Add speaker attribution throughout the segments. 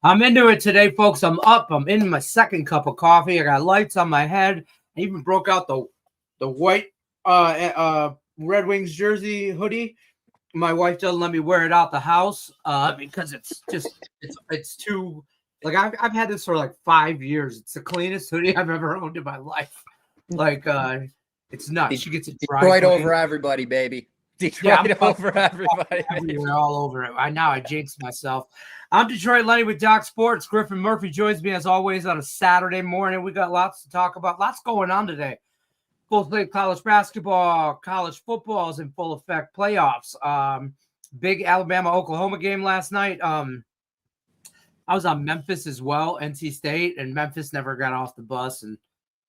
Speaker 1: I'm into it today, folks. I'm up. I'm in my second cup of coffee. I got lights on my head. I even broke out the white Red Wings jersey hoodie. My wife doesn't let me wear it out the house because it's too like I've had this for like 5 years. It's the cleanest hoodie I've ever owned in my life. Like it's nuts. She gets it dry
Speaker 2: Detroit over everybody, baby. Detroit over everybody.
Speaker 1: Everywhere, all over it. I jinxed myself. I'm Detroit Lenny with Doc Sports. Griffin Murphy joins me as always on a Saturday morning. We got lots to talk about. Lots going on today. Full slate college basketball, college football is in full effect. Playoffs. Big Alabama-Oklahoma game last night. I was on Memphis as well, NC State, and Memphis never got off the bus, and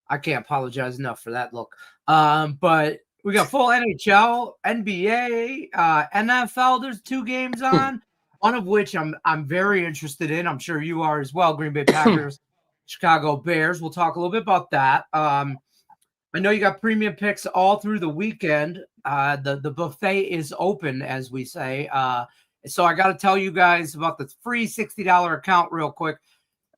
Speaker 1: I can't apologize enough for that look. But we got full NHL, NBA, NFL. There's 2 games on, one of which I'm very interested in. I'm sure you are as well. Green Bay Packers, Chicago Bears. We'll talk a little bit about that. I know you got premium picks all through the weekend. The buffet is open, as we say. So I got to tell you guys about the free $60 account real quick.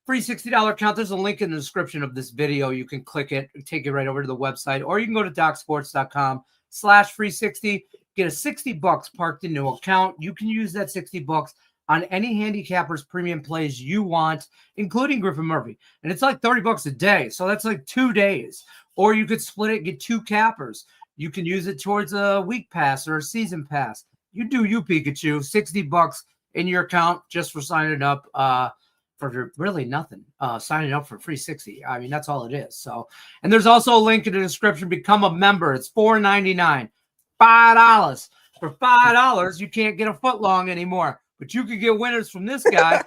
Speaker 1: Free $60 account. There's a link in the description of this video. You can click it, take it right over to the website, or you can go to docsports.com/free60. Get a $60 parked into an account. You can use that $60 on any handicappers premium plays you want, including Griffin Murphy. And it's like $30 a day. So that's like 2 days. Or you could split it, get 2 cappers. You can use it towards a week pass or a season pass. You do you, Pikachu. $60 in your account just for signing up for really nothing. Signing up for free 60. I mean, that's all it is. So, and there's also a link in the description. Become a member. It's $4.99. $5. For $5, you can't get a foot long anymore. But you could get winners from this guy,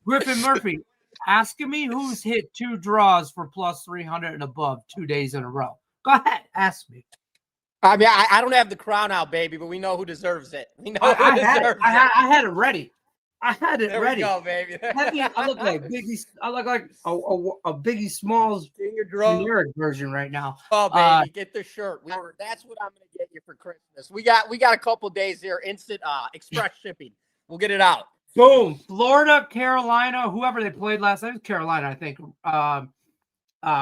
Speaker 1: Griffin Murphy, asking me who's hit 2 draws for plus 300 and above 2 days in a row. Go ahead, ask me.
Speaker 2: I mean, I don't have the crown out, baby, but we know who deserves it. We know who deserves it.
Speaker 1: I had it ready. I had it ready.
Speaker 2: There we go, baby.
Speaker 1: I look like Biggie. I look like a Biggie Smalls generic version right now.
Speaker 2: Oh, baby, get the shirt. That's what I'm going to get you for Christmas. We got a couple days here. Instant express shipping. We'll get it out.
Speaker 1: Boom. Florida, Carolina, whoever they played last night. It was Carolina, I think.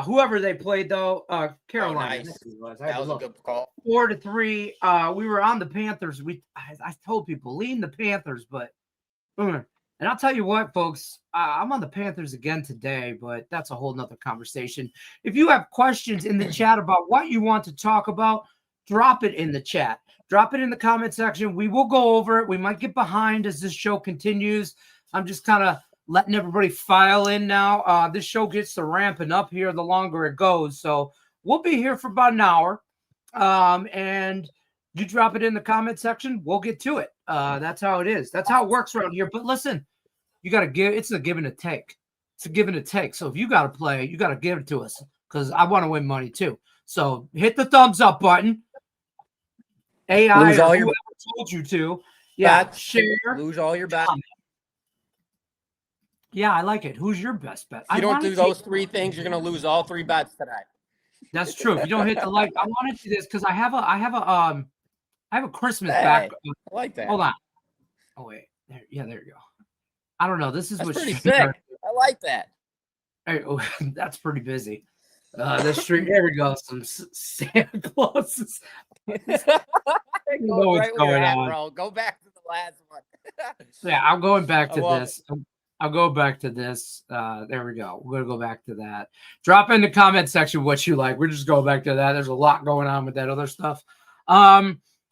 Speaker 1: Whoever they played, though, Carolina.
Speaker 2: Oh, nice. That was a good call.
Speaker 1: 4-3. We were on the Panthers. I told people, lean the Panthers, but and I'll tell you what, folks, I'm on the Panthers again today, but that's a whole nother conversation. If you have questions in the chat about what you want to talk about, drop it in the chat. Drop it in the comment section. We will go over it. We might get behind as this show continues. I'm just kind of letting everybody file in now. This show gets to ramping up here the longer it goes. So we'll be here for about an hour. And you drop it in the comment section, we'll get to it. That's how it is. That's how it works around here. But listen, you got to give. It's a give and a take. It's a give and a take. So if you got to play, you got to give it to us because I want to win money too. So hit the thumbs up button. AI
Speaker 2: lose all your
Speaker 1: told you to. Yeah,
Speaker 2: bets.
Speaker 1: Share.
Speaker 2: Lose all your bets.
Speaker 1: Yeah, I like it. Who's your best bet?
Speaker 2: If you don't do those 3 things, you're going to lose all 3 bets today.
Speaker 1: That's true. If you don't hit the like, I want to do this because I have a Christmas back.
Speaker 2: I like that.
Speaker 1: Hold on. Oh wait. There you go. I don't know. This is
Speaker 2: That's
Speaker 1: what
Speaker 2: pretty sick. I like that.
Speaker 1: Hey, that's pretty busy. This stream. There we go. Some Santa Clauses.
Speaker 2: Go right where you're at, bro. Go back to the last one.
Speaker 1: Yeah, I'm going back to this. I'll go back to this. There we go. We're going to go back to that. Drop in the comment section what you like. We're just going back to that. There's a lot going on with that other stuff.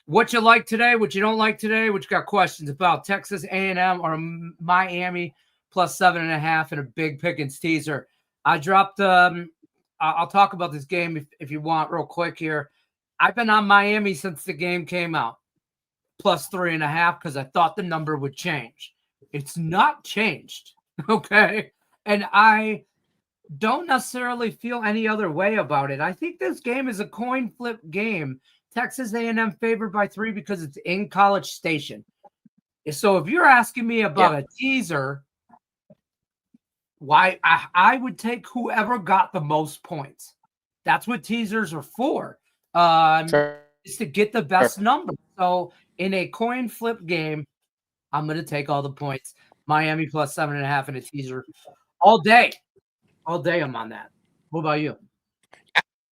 Speaker 1: What you like today, what you don't like today, what you got questions about Texas A&M or Miami plus 7.5 and a big pickings teaser. I dropped I'll talk about this game if you want real quick here. I've been on Miami since the game came out. Plus 3.5 because I thought the number would change. It's not changed, okay? And I don't necessarily feel any other way about it. I think this game is a coin flip game. Texas A&M favored by 3 because it's in College Station. So if you're asking me about a teaser, why I would take whoever got the most points. That's what teasers are for. Is to get the best number. So in a coin flip game, I'm going to take all the points. Miami plus 7.5 in a teaser all day. All day I'm on that. What about you?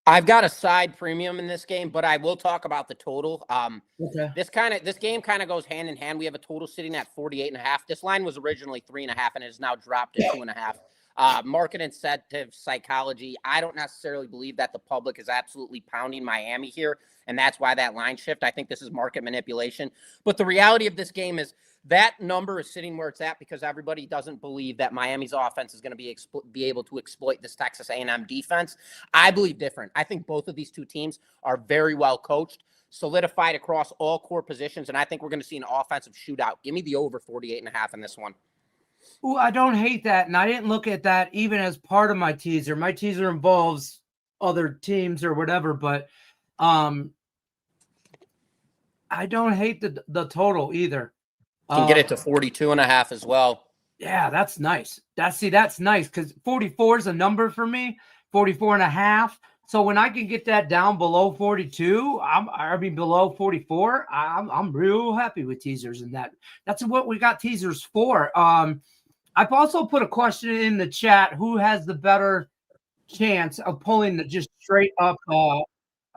Speaker 2: I've got a side premium in this game, but I will talk about the total.
Speaker 1: Okay.
Speaker 2: This game kind of goes hand in hand. We have a total sitting at 48.5. This line was originally 3.5, and it has now dropped to 2.5. Market incentive psychology. I don't necessarily believe that the public is absolutely pounding Miami here, and that's why that line shift. I think this is market manipulation. But the reality of this game is that number is sitting where it's at because everybody doesn't believe that Miami's offense is going to be able to exploit this Texas A&M defense. I believe different. I think both of these two teams are very well coached, solidified across all core positions, and I think we're going to see an offensive shootout. Give me the over 48.5 in this one.
Speaker 1: Ooh, I don't hate that, and I didn't look at that even as part of my teaser. My teaser involves other teams or whatever, but I don't hate the total either.
Speaker 2: Can get it to 42.5 as well.
Speaker 1: Yeah, that's nice. That's nice because 44 is a number for me, 44.5. So when I can get that down below 42, below 44, I'm real happy with teasers and that. That's what we got teasers for. I've also put a question in the chat: who has the better chance of pulling the just straight up? Oops,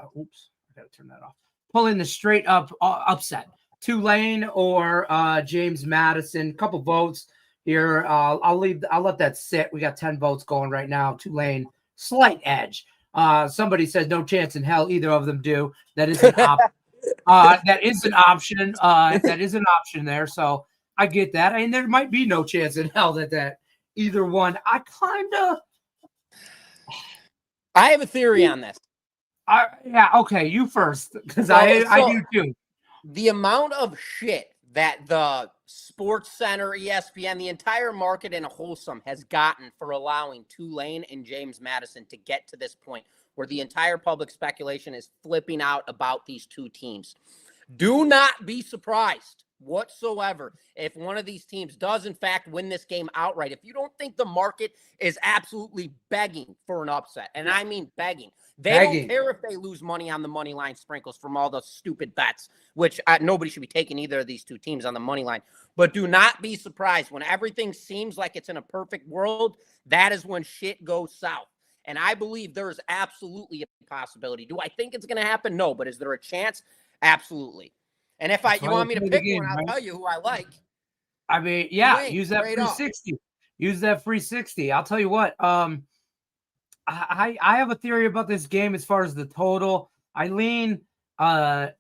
Speaker 1: I gotta turn that off. Pulling the straight up upset. Tulane or James Madison. Couple votes here. I'll let that sit. We got 10 votes going right now. Tulane, slight edge. Somebody says no chance in hell either of them do. That is an option. That is an option. That is an option there. So I get that. And there might be no chance in hell that either one. I
Speaker 2: have a theory on this.
Speaker 1: Yeah. Okay. You first, because I do too.
Speaker 2: The amount of shit that the Sports Center, ESPN, the entire market in wholesome has gotten for allowing Tulane and James Madison to get to this point where the entire public speculation is flipping out about these two teams. Do not be surprised whatsoever if one of these teams does in fact win this game outright. If you don't think the market is absolutely begging for an upset, and I mean begging, don't care if they lose money on the money line sprinkles from all the stupid bets, which nobody should be taking either of these two teams on the money line. But do not be surprised when everything seems like it's in a perfect world. That is when shit goes south. And I believe there is absolutely a possibility. Do I think it's going to happen? No. But is there a chance? Absolutely. And if you want me to pick one, I'll tell you who I like.
Speaker 1: I mean, yeah, use that free 60. Use that free 60. I'll tell you what. I have a theory about this game as far as the total. I lean on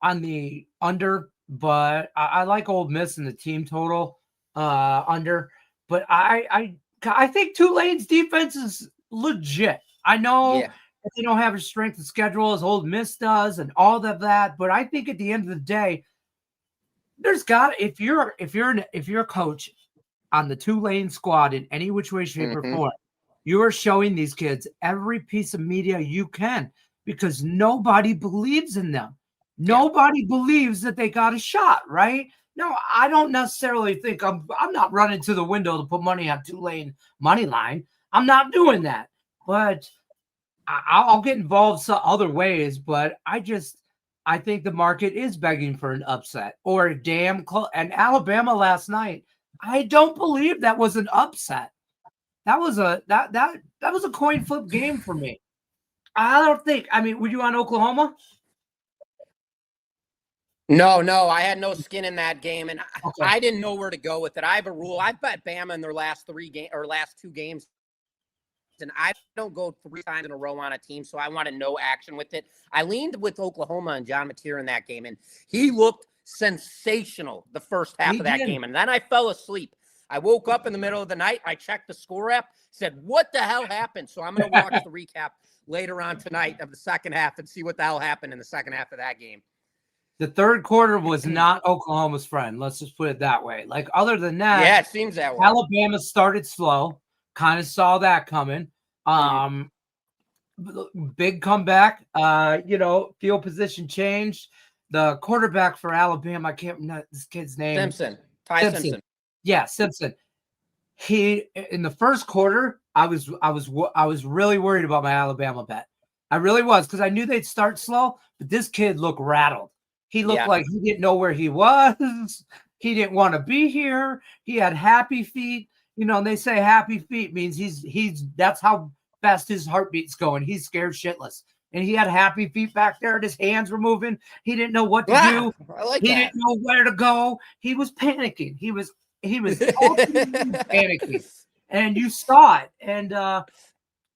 Speaker 1: the under, but I like Ole Miss in the team total under. But I think Tulane's defense is legit. I know that they don't have a strength of schedule as Ole Miss does and all of that, but I think at the end of the day, there's got if you're a coach on the Tulane squad in any which way, shape, or form, you are showing these kids every piece of media you can because nobody believes in them. Nobody believes that they got a shot, right? No, I don't necessarily think I'm not running to the window to put money on Tulane money line. I'm not doing that. But I'll get involved some other ways. But I think the market is begging for an upset or a damn close. And Alabama last night, I don't believe that was an upset. That was a coin flip game for me. I don't think. I mean, were you on Oklahoma?
Speaker 2: No, I had no skin in that game, and I didn't know where to go with it. I have a rule. I bet Bama in their last two games, and I don't go 3 times in a row on a team, so I wanted no action with it. I leaned with Oklahoma and John Mateer in that game, and he looked sensational the first half of that game, and then I fell asleep. I woke up in the middle of the night. I checked the score app, said, what the hell happened? So I'm going to watch the recap later on tonight of the second half and see what the hell happened in the second half of that game.
Speaker 1: The third quarter was not Oklahoma's friend. Let's just put it that way. Like, other than that,
Speaker 2: yeah, it seems that way.
Speaker 1: Alabama started slow. Kind of saw that coming. Big comeback. Field position changed. The quarterback for Alabama, I can't remember this kid's name.
Speaker 2: Ty Simpson.
Speaker 1: Yeah, Simpson. He in the first quarter, I was really worried about my Alabama bet. I really was because I knew they'd start slow, but this kid looked rattled. He looked like he didn't know where he was. He didn't want to be here. He had happy feet. You know, and they say happy feet means he's that's how fast his heartbeat's going. He's scared shitless. And he had happy feet back there, and his hands were moving. He didn't know what to do.
Speaker 2: I like
Speaker 1: he
Speaker 2: that.
Speaker 1: didn't know where to go. He was panicking. He was ultimately panicking. And you saw it. And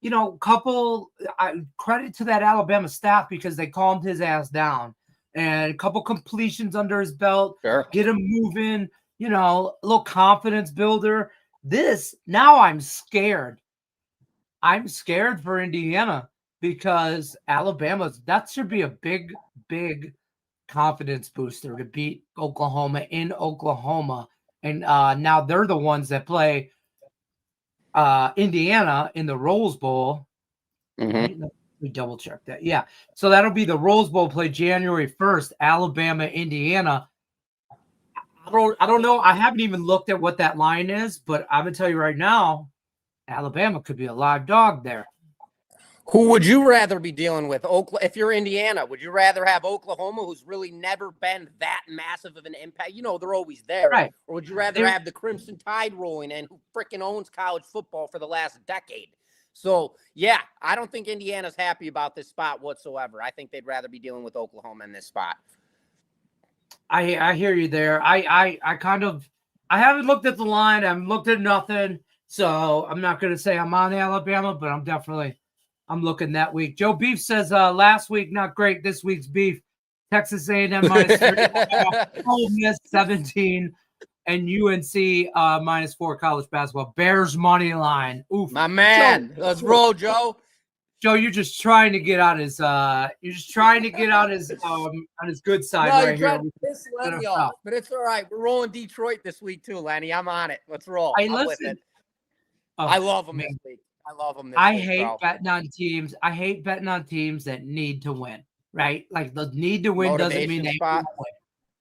Speaker 1: you know, credit to that Alabama staff because they calmed his ass down. And a couple completions under his belt,
Speaker 2: Sure.
Speaker 1: Get him moving, you know, a little confidence builder. Now I'm scared. I'm scared for Indiana because that should be a big, big confidence booster to beat Oklahoma in Oklahoma. And now they're the ones that play Indiana in the Rose Bowl.
Speaker 2: Mm-hmm.
Speaker 1: We double check that. Yeah. So that'll be the Rose Bowl play January 1st, Alabama, Indiana. I don't know. I haven't even looked at what that line is, but I'm gonna tell you right now, Alabama could be a live dog there.
Speaker 2: Who would you rather be dealing with? If you're Indiana, would you rather have Oklahoma, who's really never been that massive of an impact? You know, they're always there.
Speaker 1: Right.
Speaker 2: Or would you rather have the Crimson Tide rolling in, who freaking owns college football for the last decade? So, yeah, I don't think Indiana's happy about this spot whatsoever. I think they'd rather be dealing with Oklahoma in this spot.
Speaker 1: I hear you there. I haven't looked at the line. I haven't looked at nothing. So I'm not going to say I'm on Alabama, but I'm looking that week. Joe Beef says last week, not great. This week's beef. Texas A&M -3, Ole Miss 17, and UNC -4 college basketball. Bears money line. Oof.
Speaker 2: My man.
Speaker 1: Joe,
Speaker 2: let's roll, Joe.
Speaker 1: Joe, you're just trying to get on his on his good side right here.
Speaker 2: Lenny off, but it's all right. We're rolling Detroit this week too, Lenny. I'm on it. Let's roll. I'm with it. I love them this week. I love them this week.
Speaker 1: I hate betting on teams. I hate betting on teams that need to win, right? Like the need to win doesn't mean they win.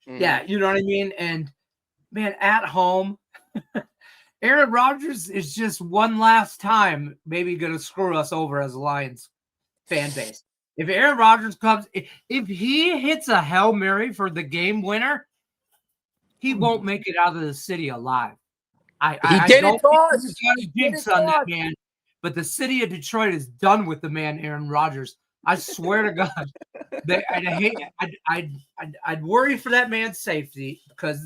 Speaker 1: Mm-hmm. Yeah, you know what I mean? And man, at home, Aaron Rodgers is just one last time maybe going to screw us over as a Lions fan base. If Aaron Rodgers comes, if he hits a Hail Mary for the game winner, he won't make it out of the city alive.
Speaker 2: He did it to us.
Speaker 1: He jinx on that man. But the city of Detroit is done with the man Aaron Rodgers. I swear to God, I'd worry for that man's safety because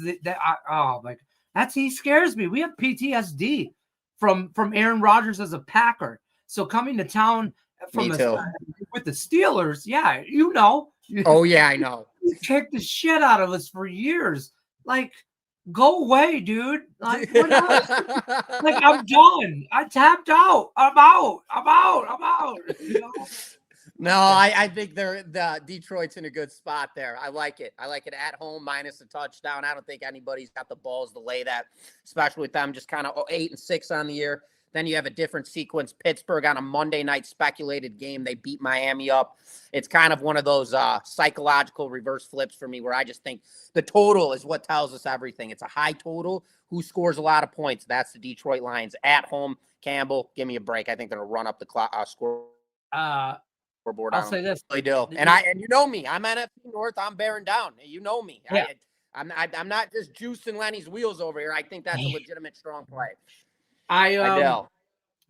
Speaker 1: he scares me. We have PTSD from Aaron Rodgers as a Packer. So coming to town with the Steelers, yeah, you know.
Speaker 2: Oh yeah, I know.
Speaker 1: He kicked the shit out of us for years. Like, go away, dude. Like, what else? Like, I'm done. I tapped out. I'm out. You know?
Speaker 2: No, I think the Detroit's in a good spot there. I like it. I like it at home minus a touchdown. I don't think anybody's got the balls to lay that, especially with them just kind of 8-6 on the year. Then you have a different sequence. Pittsburgh on a Monday night speculated game. They beat Miami up. It's kind of one of those psychological reverse flips for me where I just think the total is what tells us everything. It's a high total. Who scores a lot of points? That's the Detroit Lions at home. Campbell, give me a break. I think they're going to run up the score. Board.
Speaker 1: I'll say this.
Speaker 2: They do. And you know me. I'm NFC North. I'm bearing down. You know me.
Speaker 1: Yeah.
Speaker 2: I'm not just juicing Lenny's wheels over here. I think that's a legitimate strong play.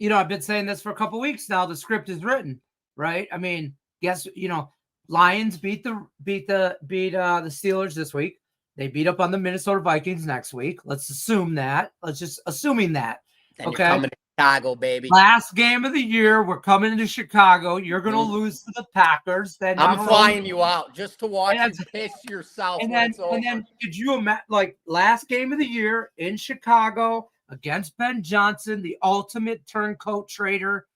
Speaker 1: You know, I've been saying this for a couple weeks now. The script is written, right? I mean, yes, you know, Lions beat the Steelers this week. They beat up on the Minnesota Vikings next week. Let's assume that. Assuming that.
Speaker 2: And okay. You're coming to Chicago, baby.
Speaker 1: Last game of the year, we're coming into Chicago. You're going to lose to the Packers. Then
Speaker 2: I'm flying you out just to watch you piss yourself.
Speaker 1: And then could you imagine, like, last game of the year in Chicago against Ben Johnson, the ultimate turncoat trader,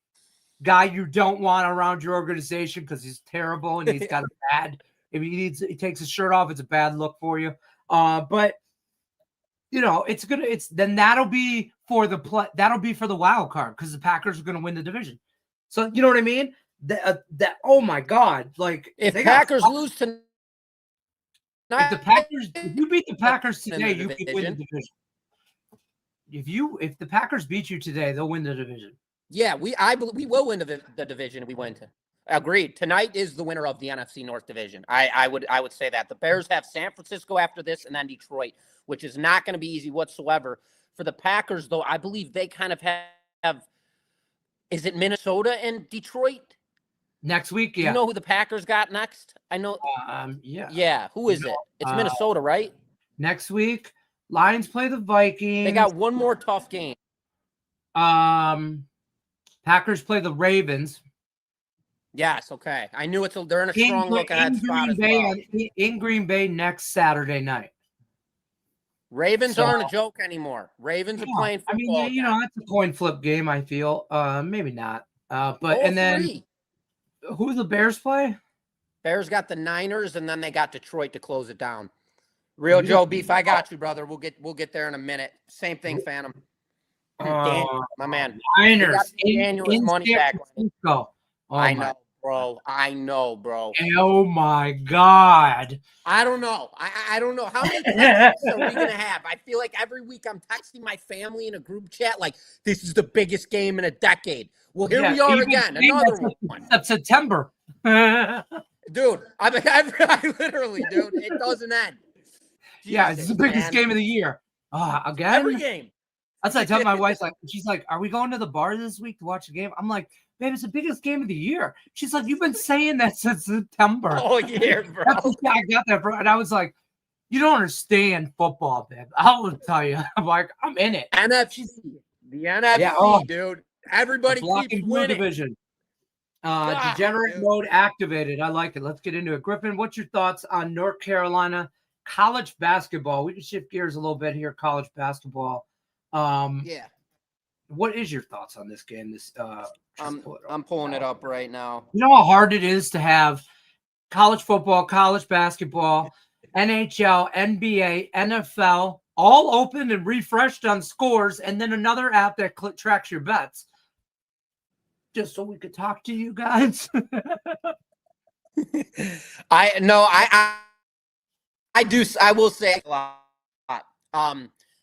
Speaker 1: guy you don't want around your organization because he's terrible and he's got a bad. If he takes his shirt off, it's a bad look for you. But you know, that'll be for the wild card because the Packers are going to win the division. So you know what I mean? Oh my God! Like
Speaker 2: if Packers lose tonight,
Speaker 1: if you beat the Packers today, you can win the division. If the Packers beat you today, they'll win the division.
Speaker 2: Yeah, we will win the division if we win. Agreed. Tonight is the winner of the NFC North Division. I would say that. The Bears have San Francisco after this and then Detroit, which is not going to be easy whatsoever. For the Packers, though, I believe they kind of have is it Minnesota and Detroit?
Speaker 1: Next week,
Speaker 2: Do
Speaker 1: yeah.
Speaker 2: you know who the Packers got next? I know.
Speaker 1: Yeah.
Speaker 2: Yeah. Who is it? It's Minnesota, right?
Speaker 1: Next week, Lions play the Vikings.
Speaker 2: They got one more tough game.
Speaker 1: Packers play the Ravens.
Speaker 2: Yes, okay. I knew they're in a strong look ahead spot as well.
Speaker 1: In Green Bay next Saturday night.
Speaker 2: Ravens aren't a joke anymore. Ravens are playing football.
Speaker 1: I mean, that's a coin flip game, I feel. Maybe not. Then who the Bears play?
Speaker 2: Bears got the Niners, and then they got Detroit to close it down. Real Joe Beef, I got you, brother. We'll get there in a minute. Same thing, Phantom. Daniel, my man.
Speaker 1: Niners.
Speaker 2: Daniel's money back.
Speaker 1: I
Speaker 2: know, bro.
Speaker 1: Oh my God.
Speaker 2: I don't know. I don't know. How many texts are we gonna have? I feel like every week I'm texting my family in a group chat like this is the biggest game in a decade. Well, here we are again. Another one.
Speaker 1: That's September.
Speaker 2: Dude, I literally, dude, it doesn't end.
Speaker 1: Jesus, it's the biggest game of the year. Again?
Speaker 2: Every game.
Speaker 1: That's what I tell my wife. She's like, "Are we going to the bar this week to watch the game?" I'm like, "Babe, it's the biggest game of the year." She's like, "You've been saying that since September."
Speaker 2: Oh yeah, bro.
Speaker 1: I got that, bro. And I was like, "You don't understand football, babe." I will tell you. I'm like, I'm in it.
Speaker 2: NFC, the NFC, dude. Everybody keeps winning.
Speaker 1: Division. Degenerate mode activated. I like it. Let's get into it. Griffin, what's your thoughts on North Carolina college basketball? We can shift gears a little bit here. College basketball. What is your thoughts on this game?
Speaker 2: I'm pulling it up right now.
Speaker 1: You know how hard it is to have college football, college basketball, NHL, NBA, NFL all open and refreshed on scores, and then another app that tracks your bets. Just so we could talk to you guys.
Speaker 2: I will say a lot.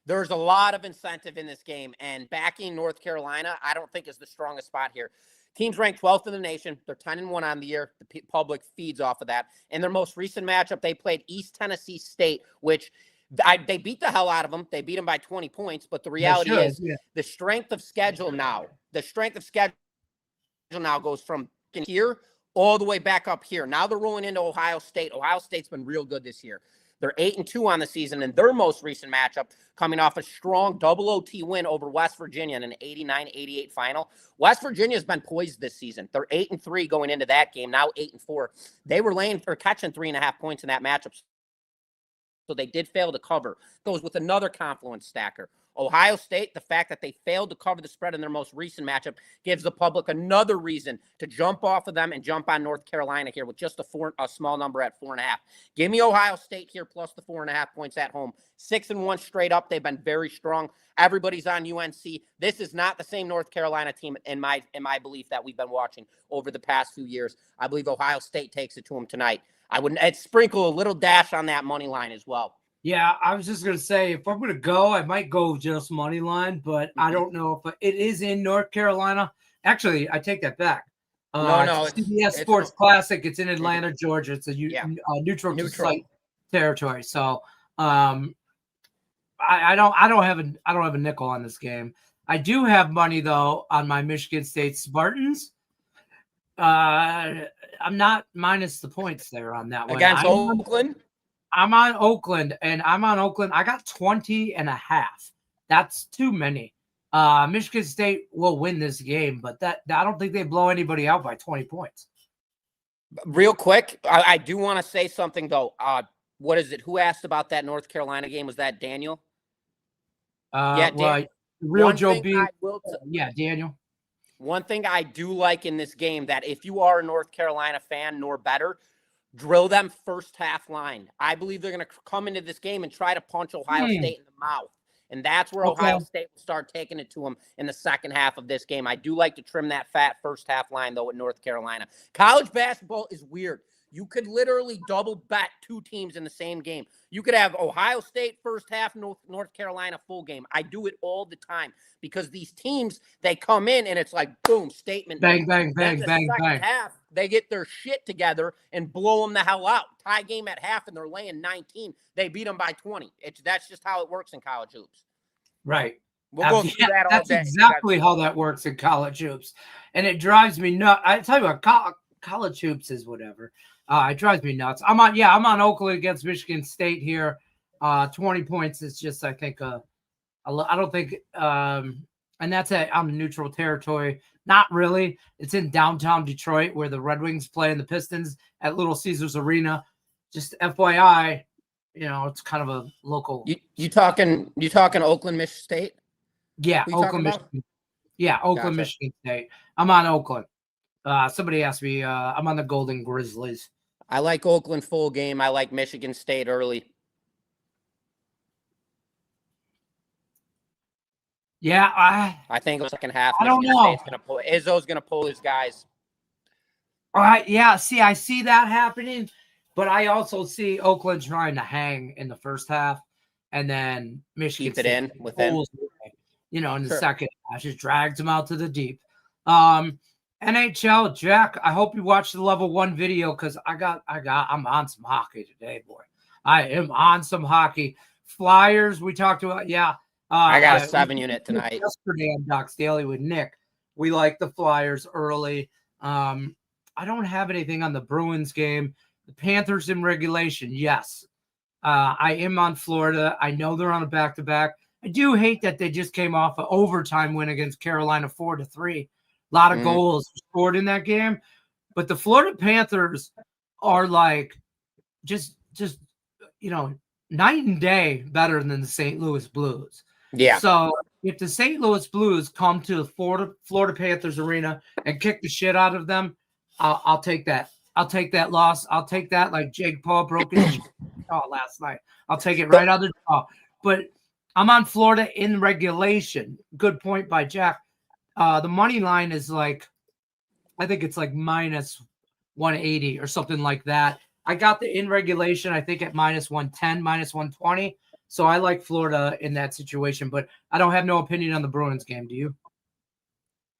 Speaker 2: There's a lot of incentive in this game, and backing North Carolina, I don't think is the strongest spot here. Teams ranked 12th in the nation. They're 10-1 on the year. The public feeds off of that. In their most recent matchup, they played East Tennessee State, which they beat the hell out of them. They beat them by 20 points, but the reality is the strength of schedule now goes from here all the way back up here. Now they're rolling into Ohio State. Ohio State's been real good this year. They're 8-2 on the season in their most recent matchup, coming off a strong double OT win over West Virginia in an 89-88 final. West Virginia's been poised this season. They're 8-3 going into that game, now 8-4. They were catching 3.5 points in that matchup, so they did fail to cover. Goes with another confluence stacker. Ohio State, the fact that they failed to cover the spread in their most recent matchup gives the public another reason to jump off of them and jump on North Carolina here with just a small number at 4.5. Give me Ohio State here plus the 4.5 points at home. 6-1 straight up. They've been very strong. Everybody's on UNC. This is not the same North Carolina team in my belief that we've been watching over the past few years. I believe Ohio State takes it to them tonight. I'd sprinkle a little dash on that money line as well.
Speaker 1: Yeah, I was just going to say, if I'm going to go, I might go just money line, but I don't know if it is in North Carolina. Actually, I take that back.
Speaker 2: No,
Speaker 1: it's CBS Sports Classic. It's in Atlanta, Georgia. It's a neutral site territory. So I don't have a nickel on this game. I do have money though on my Michigan State Spartans. I'm not minus the points there on that one.
Speaker 2: Against Oakland?
Speaker 1: I'm on Oakland. I got 20.5. That's too many. Michigan State will win this game, but I don't think they blow anybody out by 20 points.
Speaker 2: Real quick, I do want to say something though. What is it? Who asked about that North Carolina game? Was that Daniel?
Speaker 1: Real Joe B. Daniel.
Speaker 2: One thing I do like in this game that if you are a North Carolina fan nor better, drill them first half line. I believe they're going to come into this game and try to punch Ohio State in the mouth. And that's where Ohio State will start taking it to them in the second half of this game. I do like to trim that fat first half line, though, with North Carolina. College basketball is weird. You could literally double bet 2 teams in the same game. You could have Ohio State first half, North Carolina full game. I do it all the time because these teams, they come in and it's like, boom, statement.
Speaker 1: Bang, bang, bang,
Speaker 2: Then the
Speaker 1: bang,
Speaker 2: second
Speaker 1: bang.
Speaker 2: half, they get their shit together and blow them the hell out. Tie game at half and they're laying 19. They beat them by 20. That's just how it works in college hoops.
Speaker 1: Right.
Speaker 2: We'll go through that all
Speaker 1: That's
Speaker 2: day.
Speaker 1: exactly how that works in college hoops. And it drives me nuts. I tell you what, college hoops is whatever. It drives me nuts. I'm on Oakland against Michigan State here. 20 points is just, I think, I don't think, and that's on neutral territory. Not really. It's in downtown Detroit where the Red Wings play and the Pistons at Little Caesars Arena. Just FYI, it's kind of a local.
Speaker 2: You talking Oakland, Michigan State?
Speaker 1: Yeah, Oakland, Michigan. Yeah, Oakland, gotcha. Michigan State. I'm on Oakland. Somebody asked me. I'm on the Golden Grizzlies.
Speaker 2: I like Oakland full game. I like Michigan State early.
Speaker 1: Yeah,
Speaker 2: I think the second half.
Speaker 1: I don't know.
Speaker 2: Izzo's gonna pull his guys.
Speaker 1: All right. Yeah. See, I see that happening, but I also see Oakland trying to hang in the first half, and then Michigan
Speaker 2: keep it in within.
Speaker 1: In the second half, just drags them out to the deep. NHL, Jack, I hope you watched the level 1 video because I'm on some hockey today, boy. I am on some hockey. Flyers, we talked about, yeah.
Speaker 2: I got a 7-unit tonight.
Speaker 1: Yesterday on Doc's Daily with Nick. We like the Flyers early. I don't have anything on the Bruins game. The Panthers in regulation, yes. I am on Florida. I know they're on a back-to-back. I do hate that they just came off an overtime win against Carolina 4-3. A lot of goals scored in that game. But the Florida Panthers are like just night and day better than the St. Louis Blues.
Speaker 2: Yeah.
Speaker 1: So if the St. Louis Blues come to the Florida Panthers arena and kick the shit out of them, I'll take that. I'll take that loss. I'll take that like Jake Paul broke his jaw last night. I'll take it right out of the jaw. But I'm on Florida in regulation. Good point by Jack. The money line is like, I think it's like minus 180 or something like that. I got the in regulation, I think at minus 110, minus 120. So I like Florida in that situation, but I don't have no opinion on the Bruins game. Do you?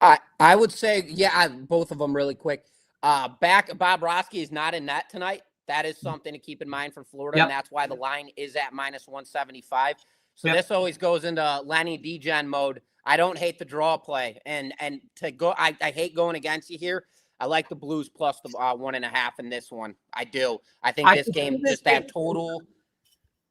Speaker 2: I would say, yeah, both of them really quick. Bob Roski is not in net tonight. That is something to keep in mind for Florida, and that's why the line is at minus 175. So this always goes into Lenny DGen mode. I don't hate the draw play, and to go, I hate going against you here. I like the Blues plus the 1.5 in this one. I do. I think this game just that total.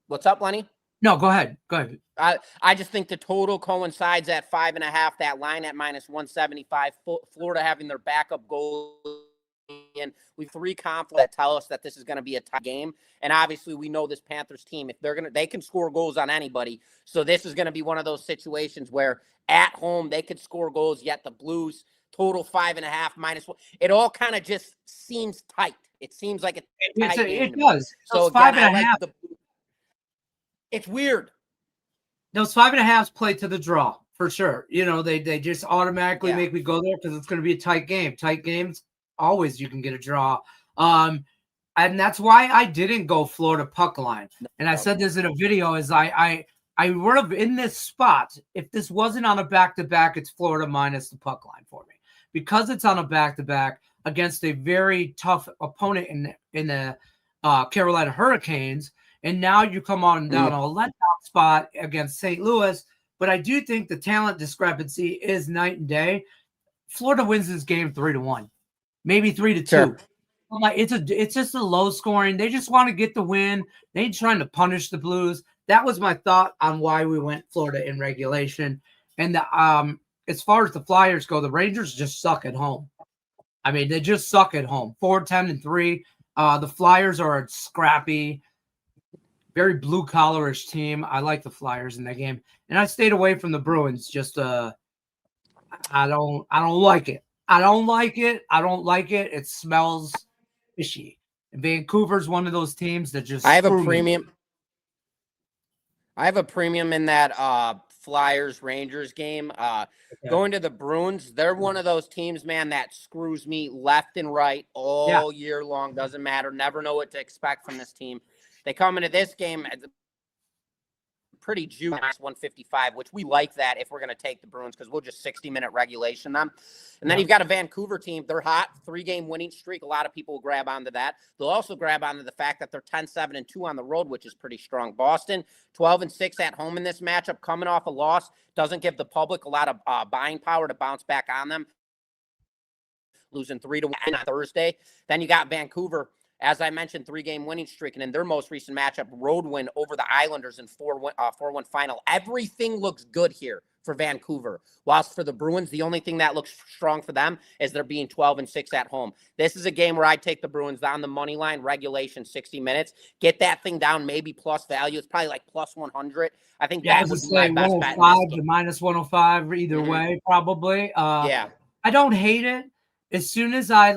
Speaker 2: What's up, Lenny?
Speaker 1: No, go ahead. Go ahead.
Speaker 2: I just think the total coincides at 5.5. That line at minus 175. Florida having their backup goal. And we have 3 conflicts that tell us that this is going to be a tie game. And obviously we know this Panthers team, if they can score goals on anybody. So this is going to be one of those situations where at home they could score goals, yet the Blues total 5.5 minus 1. It all kind of just seems tight. It seems like a tight game.
Speaker 1: It does.
Speaker 2: So
Speaker 1: it's 5.5.
Speaker 2: It's weird.
Speaker 1: Those 5.5s play to the draw for sure. They just automatically make me go there because it's going to be a tight game. Tight games. Always you can get a draw. And that's why I didn't go Florida puck line. And I said this in a video is I would have in this spot. If this wasn't on a back-to-back, it's Florida minus the puck line for me. Because it's on a back-to-back against a very tough opponent in the Carolina Hurricanes. And now you come on down a letdown spot against St. Louis. But I do think the talent discrepancy is night and day. Florida wins this game 3-1. Maybe 3-2.
Speaker 2: Sure.
Speaker 1: It's just a low scoring. They just want to get the win. They ain't trying to punish the Blues. That was my thought on why we went Florida in regulation. And as far as the Flyers go, the Rangers just suck at home. I mean, they just suck at home. 4-10-3. The Flyers are a scrappy, very blue collarish team. I like the Flyers in that game, and I stayed away from the Bruins. Just I don't like it. I don't like it. It smells fishy. And Vancouver's one of those teams that just.
Speaker 2: I have a premium in that Flyers-Rangers game.
Speaker 1: Okay.
Speaker 2: Going to the Bruins, they're one of those teams, man, that screws me left and right all year long. Doesn't matter. Never know what to expect from this team. They come into this game pretty juicy, 155, which we like that if we're going to take the Bruins because we'll just 60-minute regulation them. And then you've got a Vancouver team. They're hot, 3-game winning streak. A lot of people will grab onto that. They'll also grab onto the fact that they're 10-7-2 on the road, which is pretty strong. Boston, 12-6 at home in this matchup, coming off a loss. Doesn't give the public a lot of buying power to bounce back on them. Losing 3-1 on Thursday. Then you got Vancouver. As I mentioned, 3-game winning streak, and in their most recent matchup, road win over the Islanders in 4-1 final. Everything looks good here for Vancouver. Whilst for the Bruins, the only thing that looks strong for them is they're being 12-6 at home. This is a game where I take the Bruins down the money line, regulation, 60 minutes. Get that thing down, maybe plus value. It's probably like plus 100. I think that would be my best bet.
Speaker 1: 105 to minus 105 either way, probably. I don't hate it. As soon as I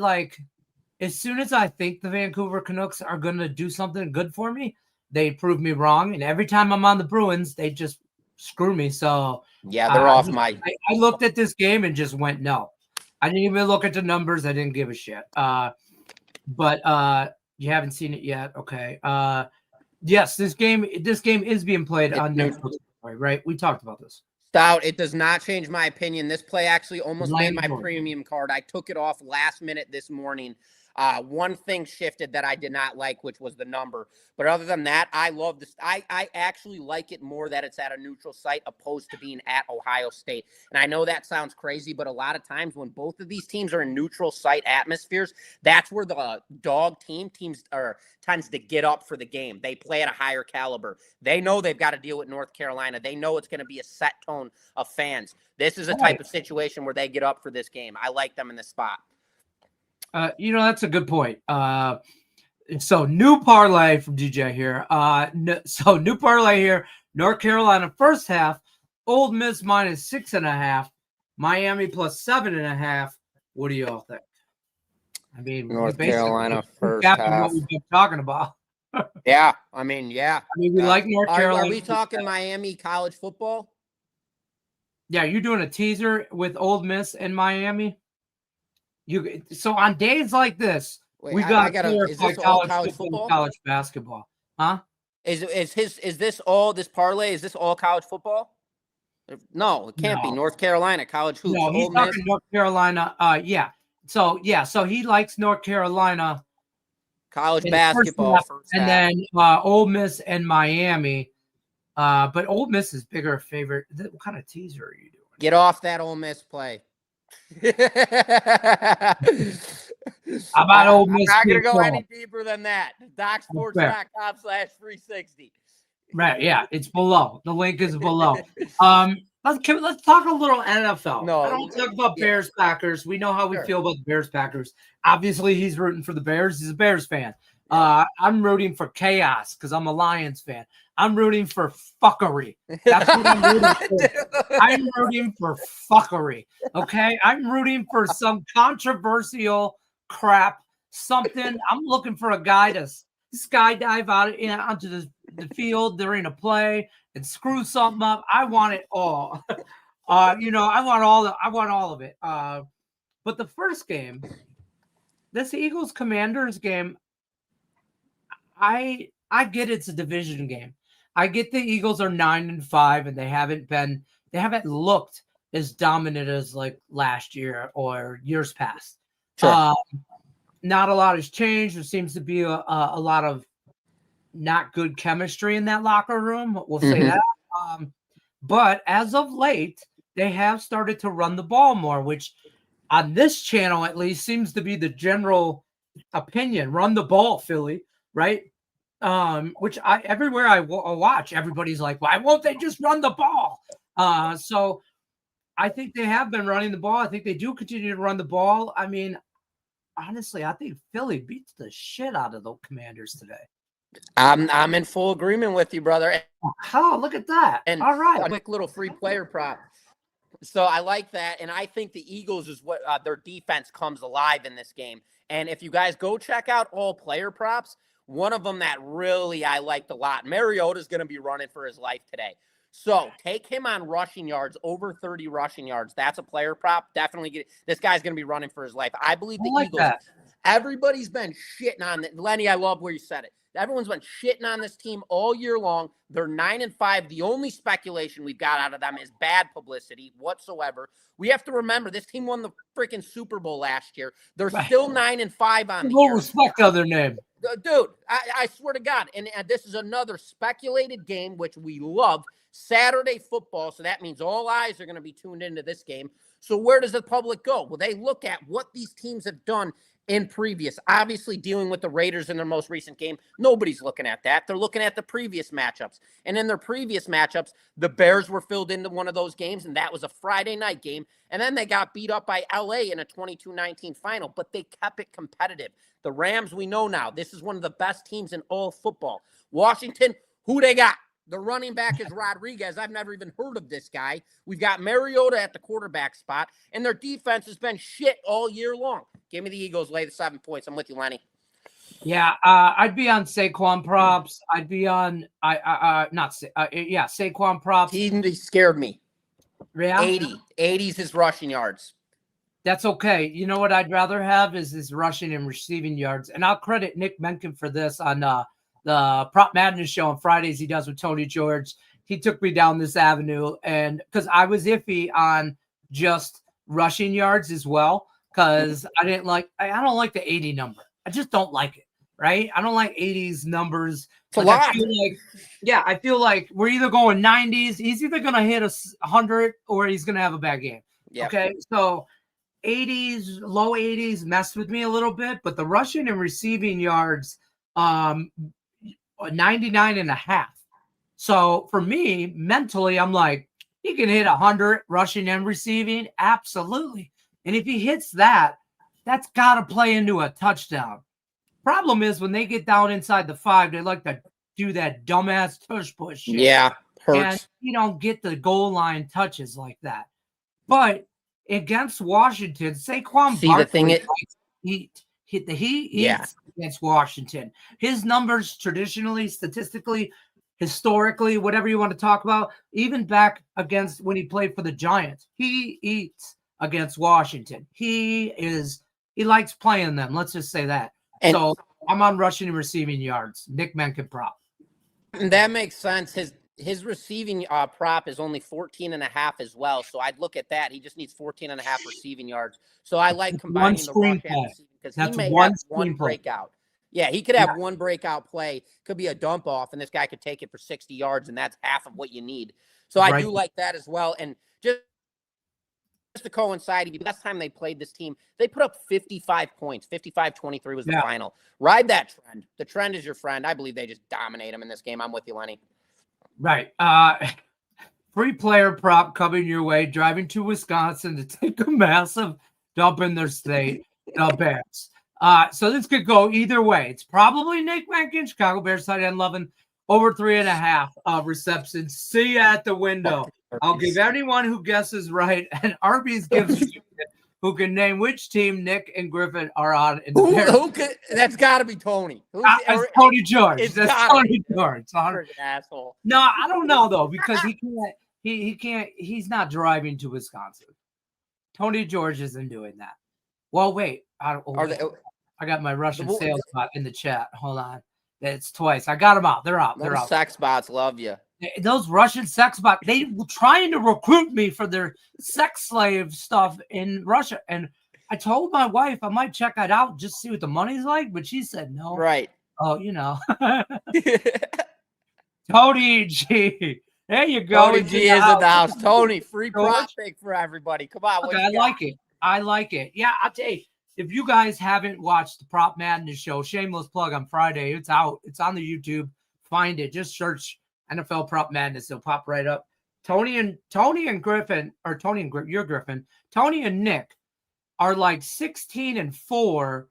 Speaker 1: think the Vancouver Canucks are going to do something good for me, they prove me wrong. And every time I'm on the Bruins, they just screw me. So
Speaker 2: yeah, they're off
Speaker 1: I looked at this game and just went, no. I didn't even look at the numbers. I didn't give a shit. But you haven't seen it yet. Okay. Yes, this game is being played on neutral, right? We talked about this.
Speaker 2: Stout, it does not change my opinion. This play actually almost made my premium card. I took it off last minute this morning. One thing shifted that I did not like, which was the number. But other than that, I love this. I actually like it more that it's at a neutral site opposed to being at Ohio State. And I know that sounds crazy, but a lot of times when both of these teams are in neutral site atmospheres, that's where the dog teams tends to get up for the game. They play at a higher caliber. They know they've got to deal with North Carolina. They know it's going to be a set tone of fans. This is a type of situation where they get up for this game. I like them in this spot.
Speaker 1: That's a good point. So new parlay from DJ here. New parlay here. North Carolina first half, Ole Miss minus 6.5, Miami plus 7.5. What do you all think? I mean,
Speaker 2: North Carolina first half.
Speaker 1: What we've been talking about.
Speaker 2: Yeah, I mean, we
Speaker 1: like North Carolina.
Speaker 2: Are we talking Miami college football?
Speaker 1: Yeah, you're doing a teaser with Ole Miss and Miami. So on days like this, we got
Speaker 2: is this all college football?
Speaker 1: College basketball, huh?
Speaker 2: Is this all this parlay? Is this all college football? No, it can't be. North Carolina college hoops.
Speaker 1: No, he's talking North Carolina. Yeah. So he likes North Carolina
Speaker 2: college basketball
Speaker 1: and then Ole Miss and Miami. But Ole Miss is bigger favorite. What kind of teaser are you doing?
Speaker 2: Get off that Ole Miss play.
Speaker 1: How about Ole Miss?
Speaker 2: I'm not going to go any deeper than that. DocSports.com/360.
Speaker 1: Right. Yeah. It's below. The link is below. Let's talk a little NFL.
Speaker 2: No,
Speaker 1: I don't talk about Bears Packers. We know how we feel about the Bears Packers. Obviously, he's rooting for the Bears. He's a Bears fan. I'm rooting for chaos because I'm a Lions fan. I'm rooting for fuckery. That's what I'm rooting for. I'm rooting for fuckery. Okay? I'm rooting for some controversial crap, something. I'm looking for a guy to skydive onto the field during a play and screw something up. I want it all. I want all of it. But the first game, this Eagles-Commanders game, I get it's a division game. I get the Eagles are 9-5 and they haven't looked as dominant as like last year or years past.
Speaker 2: Sure.
Speaker 1: Not a lot has changed. There seems to be a lot of not good chemistry in that locker room. We'll say that. But as of late, they have started to run the ball more, which on this channel at least seems to be the general opinion. Run the ball, Philly, right? Which everywhere I watch, everybody's like, why won't they just run the ball? So I think they have been running the ball. I think they do continue to run the ball. I mean, honestly, I think Philly beats the shit out of the Commanders today.
Speaker 2: I'm in full agreement with you, brother.
Speaker 1: Oh, look at that.
Speaker 2: And
Speaker 1: all right.
Speaker 2: A quick little free player prop. So I like that. And I think the Eagles is what their defense comes alive in this game. And if you guys go check out all player props, one of them that really I liked a lot, Mariota's going to be running for his life today. So take him on rushing yards, over 30 rushing yards. That's a player prop. Definitely this guy's going to be running for his life. I believe the Eagles.
Speaker 1: That.
Speaker 2: Everybody's been shitting on it. Lenny, I love where you said it. Everyone's been shitting on this team all year long. They're 9-5. The only speculation we've got out of them is bad publicity whatsoever. We have to remember this team won the freaking Super Bowl last year. They're still 9-5 on the year.
Speaker 1: Respect other name.
Speaker 2: Dude, I swear to God. And this is another speculated game, which we love. Saturday football. So that means all eyes are going to be tuned into this game. So where does the public go? Well, they look at what these teams have done in previous. Obviously, dealing with the Raiders in their most recent game, nobody's looking at that. They're looking at the previous matchups. And in their previous matchups, the Bears were filled into one of those games, and that was a Friday night game. And then they got beat up by LA in a 22-19 final, but they kept it competitive. The Rams, we know now, this is one of the best teams in all football. Washington, who they got? The running back is Rodriguez. I've never even heard of this guy. We've got Mariota at the quarterback spot, and their defense has been shit all year long. Give me the Eagles, lay the 7 points. I'm with you, Lenny.
Speaker 1: Yeah, I'd be on Saquon props. I'd be on Saquon props.
Speaker 2: He scared me.
Speaker 1: Yeah,
Speaker 2: 80's his rushing yards.
Speaker 1: That's okay. You know what I'd rather have is his rushing and receiving yards, and I'll credit Nick Mencken for this on the Prop Madness show on Fridays he does with Tony George. He took me down this avenue, and because I was iffy on just rushing yards as well, because I don't like the 80 number. I just don't like it, right? I don't like 80s numbers.
Speaker 2: It's a lot.
Speaker 1: I feel like we're either going 90s. He's either going to hit 100 or he's going to have a bad game.
Speaker 2: Yep.
Speaker 1: Okay, so 80s, low 80s messed with me a little bit, but the rushing and receiving yards, 99.5. So for me, mentally, I'm like, he can hit 100 rushing and receiving. Absolutely. And if he hits that, that's got to play into a touchdown. Problem is when they get down inside the 5, they like to do that dumbass push shit.
Speaker 2: Yeah, hurts.
Speaker 1: And you don't get the goal line touches like that. But against Washington, Saquon Barkley eats against Washington. His numbers traditionally, statistically, historically, whatever you want to talk about, even back against when he played for the Giants, he eats against Washington. He likes playing them. Let's just say that. And so I'm on rushing and receiving yards. Nick Mencken prop.
Speaker 2: That makes sense. His receiving prop is only 14.5 as well. So I'd look at that. He just needs 14.5 receiving yards. So I like combining the rush and receiving because he may have one breakout. Yeah, he could have one breakout play. Could be a dump off, and this guy could take it for 60 yards, and that's half of what you need. So I do like that as well. And just to coincide, the last time they played this team, they put up 55 points. 55-23 was the final. Ride that trend. The trend is your friend. I believe they just dominate them in this game. I'm with you, Lenny.
Speaker 1: Right. Free player prop coming your way, driving to Wisconsin to take a massive dump in their state, the Bears. So this could go either way. It's probably Nick Mencken, Chicago Bears tight end, loving over 3.5 receptions. See you at the window. I'll give anyone who guesses right, and Arby's gives you who can name which team Nick and Griffin are on. In the
Speaker 2: that's got to be Tony.
Speaker 1: It's Tony George. That's Tony George.
Speaker 2: Asshole.
Speaker 1: No, I don't know though because he can't. He can't. He's not driving to Wisconsin. Tony George isn't doing that. Well, wait. I got my Russian sales bot in the chat. Hold on. It's twice. I got them out. They're out. They're out.
Speaker 2: Sex bots love you.
Speaker 1: Those Russian sex bots, they were trying to recruit me for their sex slave stuff in Russia. And I told my wife I might check it out, just see what the money's like. But she said no.
Speaker 2: Right.
Speaker 1: Oh, you know. Tony G. There you go.
Speaker 2: Tony G is in the house. Tony, free prop pick for everybody. Come on.
Speaker 1: Okay, I like it. I like it. Yeah, I'll tell you. If you guys haven't watched the Prop Madness show, shameless plug on Friday, it's out. It's on the YouTube. Find it. Just search NFL Prop Madness. It'll pop right up. Tony and Griffin, or Tony and you're Griffin. Tony and Nick are like 16-4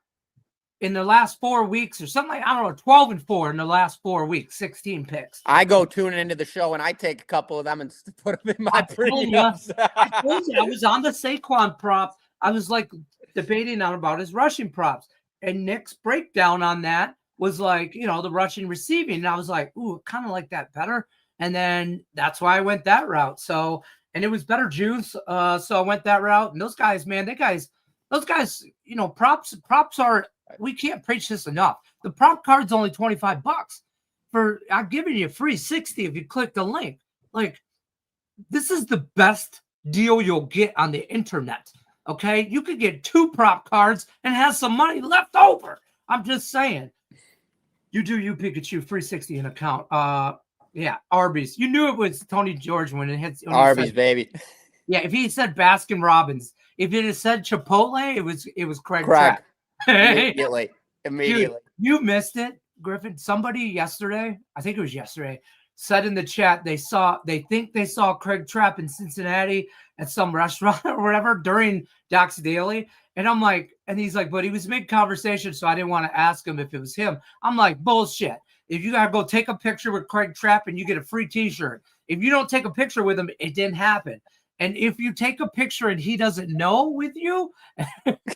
Speaker 1: in the last 4 weeks or something like, I don't know, 12-4 in the last 4 weeks, 16 picks.
Speaker 2: I go tuning into the show and I take a couple of them and put them in my premiums.
Speaker 1: I was on the Saquon prop. I was like debating on about his rushing props, and Nick's breakdown on that was like, you know, the rushing receiving. And I was like, ooh, kind of like that better. And then that's why I went that route. So, and it was better juice. So I went that route. And those guys, man, those guys, props are, we can't preach this enough. The prop card's only $25 I'm giving you free 60 if you click the link. Like, this is the best deal you'll get on the internet. Okay. You could get 2 prop cards and have some money left over. I'm just saying. You Pikachu, free 60 in account. Yeah, Arby's. You knew it was Tony George when it hits
Speaker 2: Arby's, baby.
Speaker 1: Yeah, if he said Baskin Robbins, if it had said Chipotle, it was Craig Trapp.
Speaker 2: Immediately.
Speaker 1: Dude, you missed it, Griffin. Somebody yesterday, I think it was yesterday, said in the chat they think they saw Craig Trapp in Cincinnati at some restaurant or whatever during Doc's Daily. And I'm like, and he's like, but he was mid-conversation, so I didn't want to ask him if it was him. I'm like, bullshit. If you got to go take a picture with Craig Trapp and you get a free t-shirt. If you don't take a picture with him, it didn't happen. And if you take a picture and he doesn't know with you,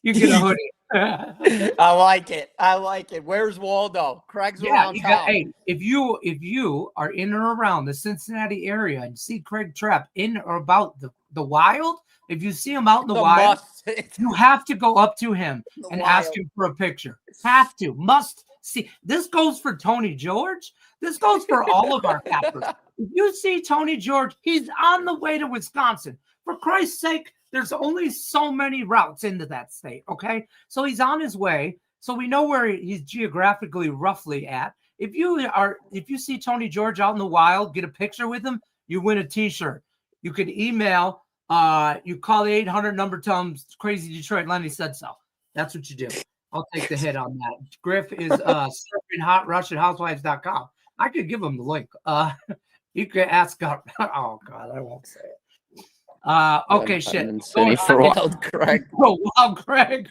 Speaker 1: you get a hoodie.
Speaker 2: I like it. Where's Waldo? Craig's around town.
Speaker 1: Hey, if you are in or around the Cincinnati area and see Craig Trapp in or about the wild, if you see him out in the wild, you have to go up to him and ask him for a picture. Have to. Must see. This goes for Tony George. This goes for all of our cappers. If you see Tony George, he's on the way to Wisconsin. For Christ's sake, there's only so many routes into that state, okay? So he's on his way. So we know where he's geographically roughly at. If you see Tony George out in the wild, get a picture with him, you win a t-shirt. You can email, you call the 800 number, tell him Crazy Detroit Lenny said so. That's what you do. I'll take the hit on that. Griff is surfing hot Russian housewives.com. I could give him the link. You could ask up. Oh God, I won't say it. Okay, shit.
Speaker 2: City for Wild Craig.
Speaker 1: Oh, Wild Craig.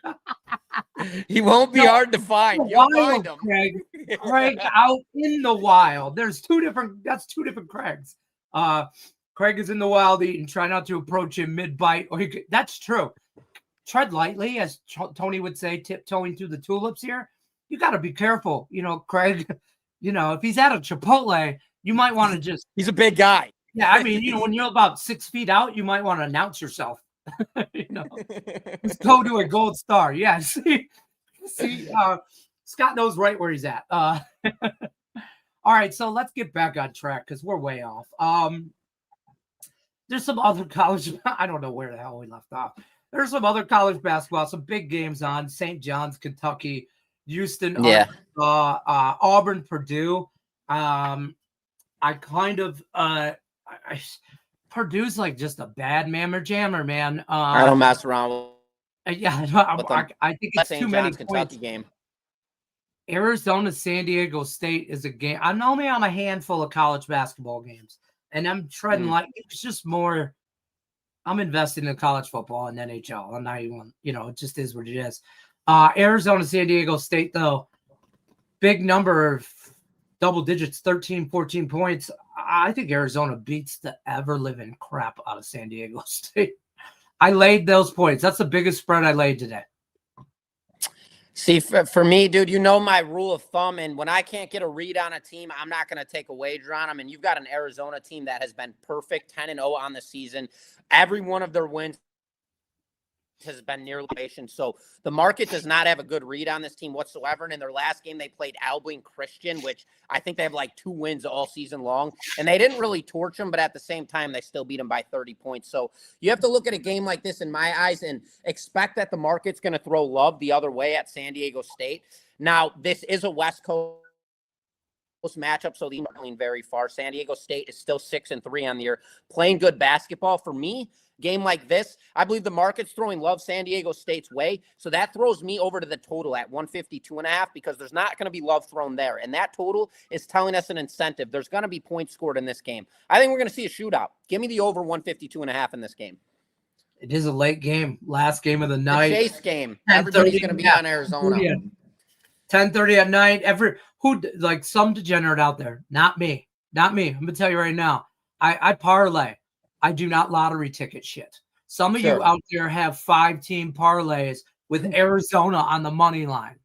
Speaker 2: He won't be hard to find. You'll find him.
Speaker 1: Craig out in the wild. That's two different Craigs. Craig is in the wild eating. Try not to approach him mid-bite. That's true. Tread lightly, as Tony would say, tiptoeing through the tulips here. You got to be careful. Craig, if he's at a Chipotle, you might want to just.
Speaker 2: He's a big guy.
Speaker 1: Yeah, I mean, when you're about 6 feet out, you might want to announce yourself. Just go to a gold star. Yeah, see, Scott knows right where he's at. All right, so let's get back on track because we're way off. There's some other college. I don't know where the hell we left off. There's some other college basketball, some big games on. St. John's, Kentucky, Houston, Auburn, Purdue. Purdue's like just a bad mammer jammer, man.
Speaker 2: I don't mess around with
Speaker 1: I think it's
Speaker 2: St.
Speaker 1: too
Speaker 2: John's,
Speaker 1: many
Speaker 2: Kentucky
Speaker 1: points.
Speaker 2: game.
Speaker 1: Arizona, San Diego State is a game. I'm only on a handful of college basketball games, and I'm treading like it's just more. I'm investing in college football and NHL. I'm not even, it just is what it is. Arizona, San Diego State, though, big number of double digits, 13, 14 points. I think Arizona beats the ever-living crap out of San Diego State. I laid those points. That's the biggest spread I laid today.
Speaker 2: See, for me, dude, my rule of thumb, and when I can't get a read on a team, I'm not going to take a wager on them. And you've got an Arizona team that has been perfect, 10-0 on the season. Every one of their wins has been near elevation. So the market does not have a good read on this team whatsoever. And in their last game, they played Abilene Christian, which I think they have like 2 wins all season long. And they didn't really torch them, but at the same time, they still beat them by 30 points. So you have to look at a game like this in my eyes and expect that the market's going to throw love the other way at San Diego State. Now, this is a West Coast matchup, so these are going very far. San Diego State is still 6-3 on the year, playing good basketball. For me, game like this, I believe the market's throwing love San Diego State's way, so that throws me over to the total at 152.5 because there's not going to be love thrown there, and that total is telling us an incentive. There's going to be points scored in this game. I think we're going to see a shootout. Give me the over 152.5 in this game.
Speaker 1: It is a late game, last game of the night.
Speaker 2: The chase game. Everybody's going to be on Arizona.
Speaker 1: 10:30 at night. Some degenerate out there. Not me. I'm gonna tell you right now. I parlay. I do not lottery ticket shit. Some of you out there have 5-team parlays with Arizona on the money line.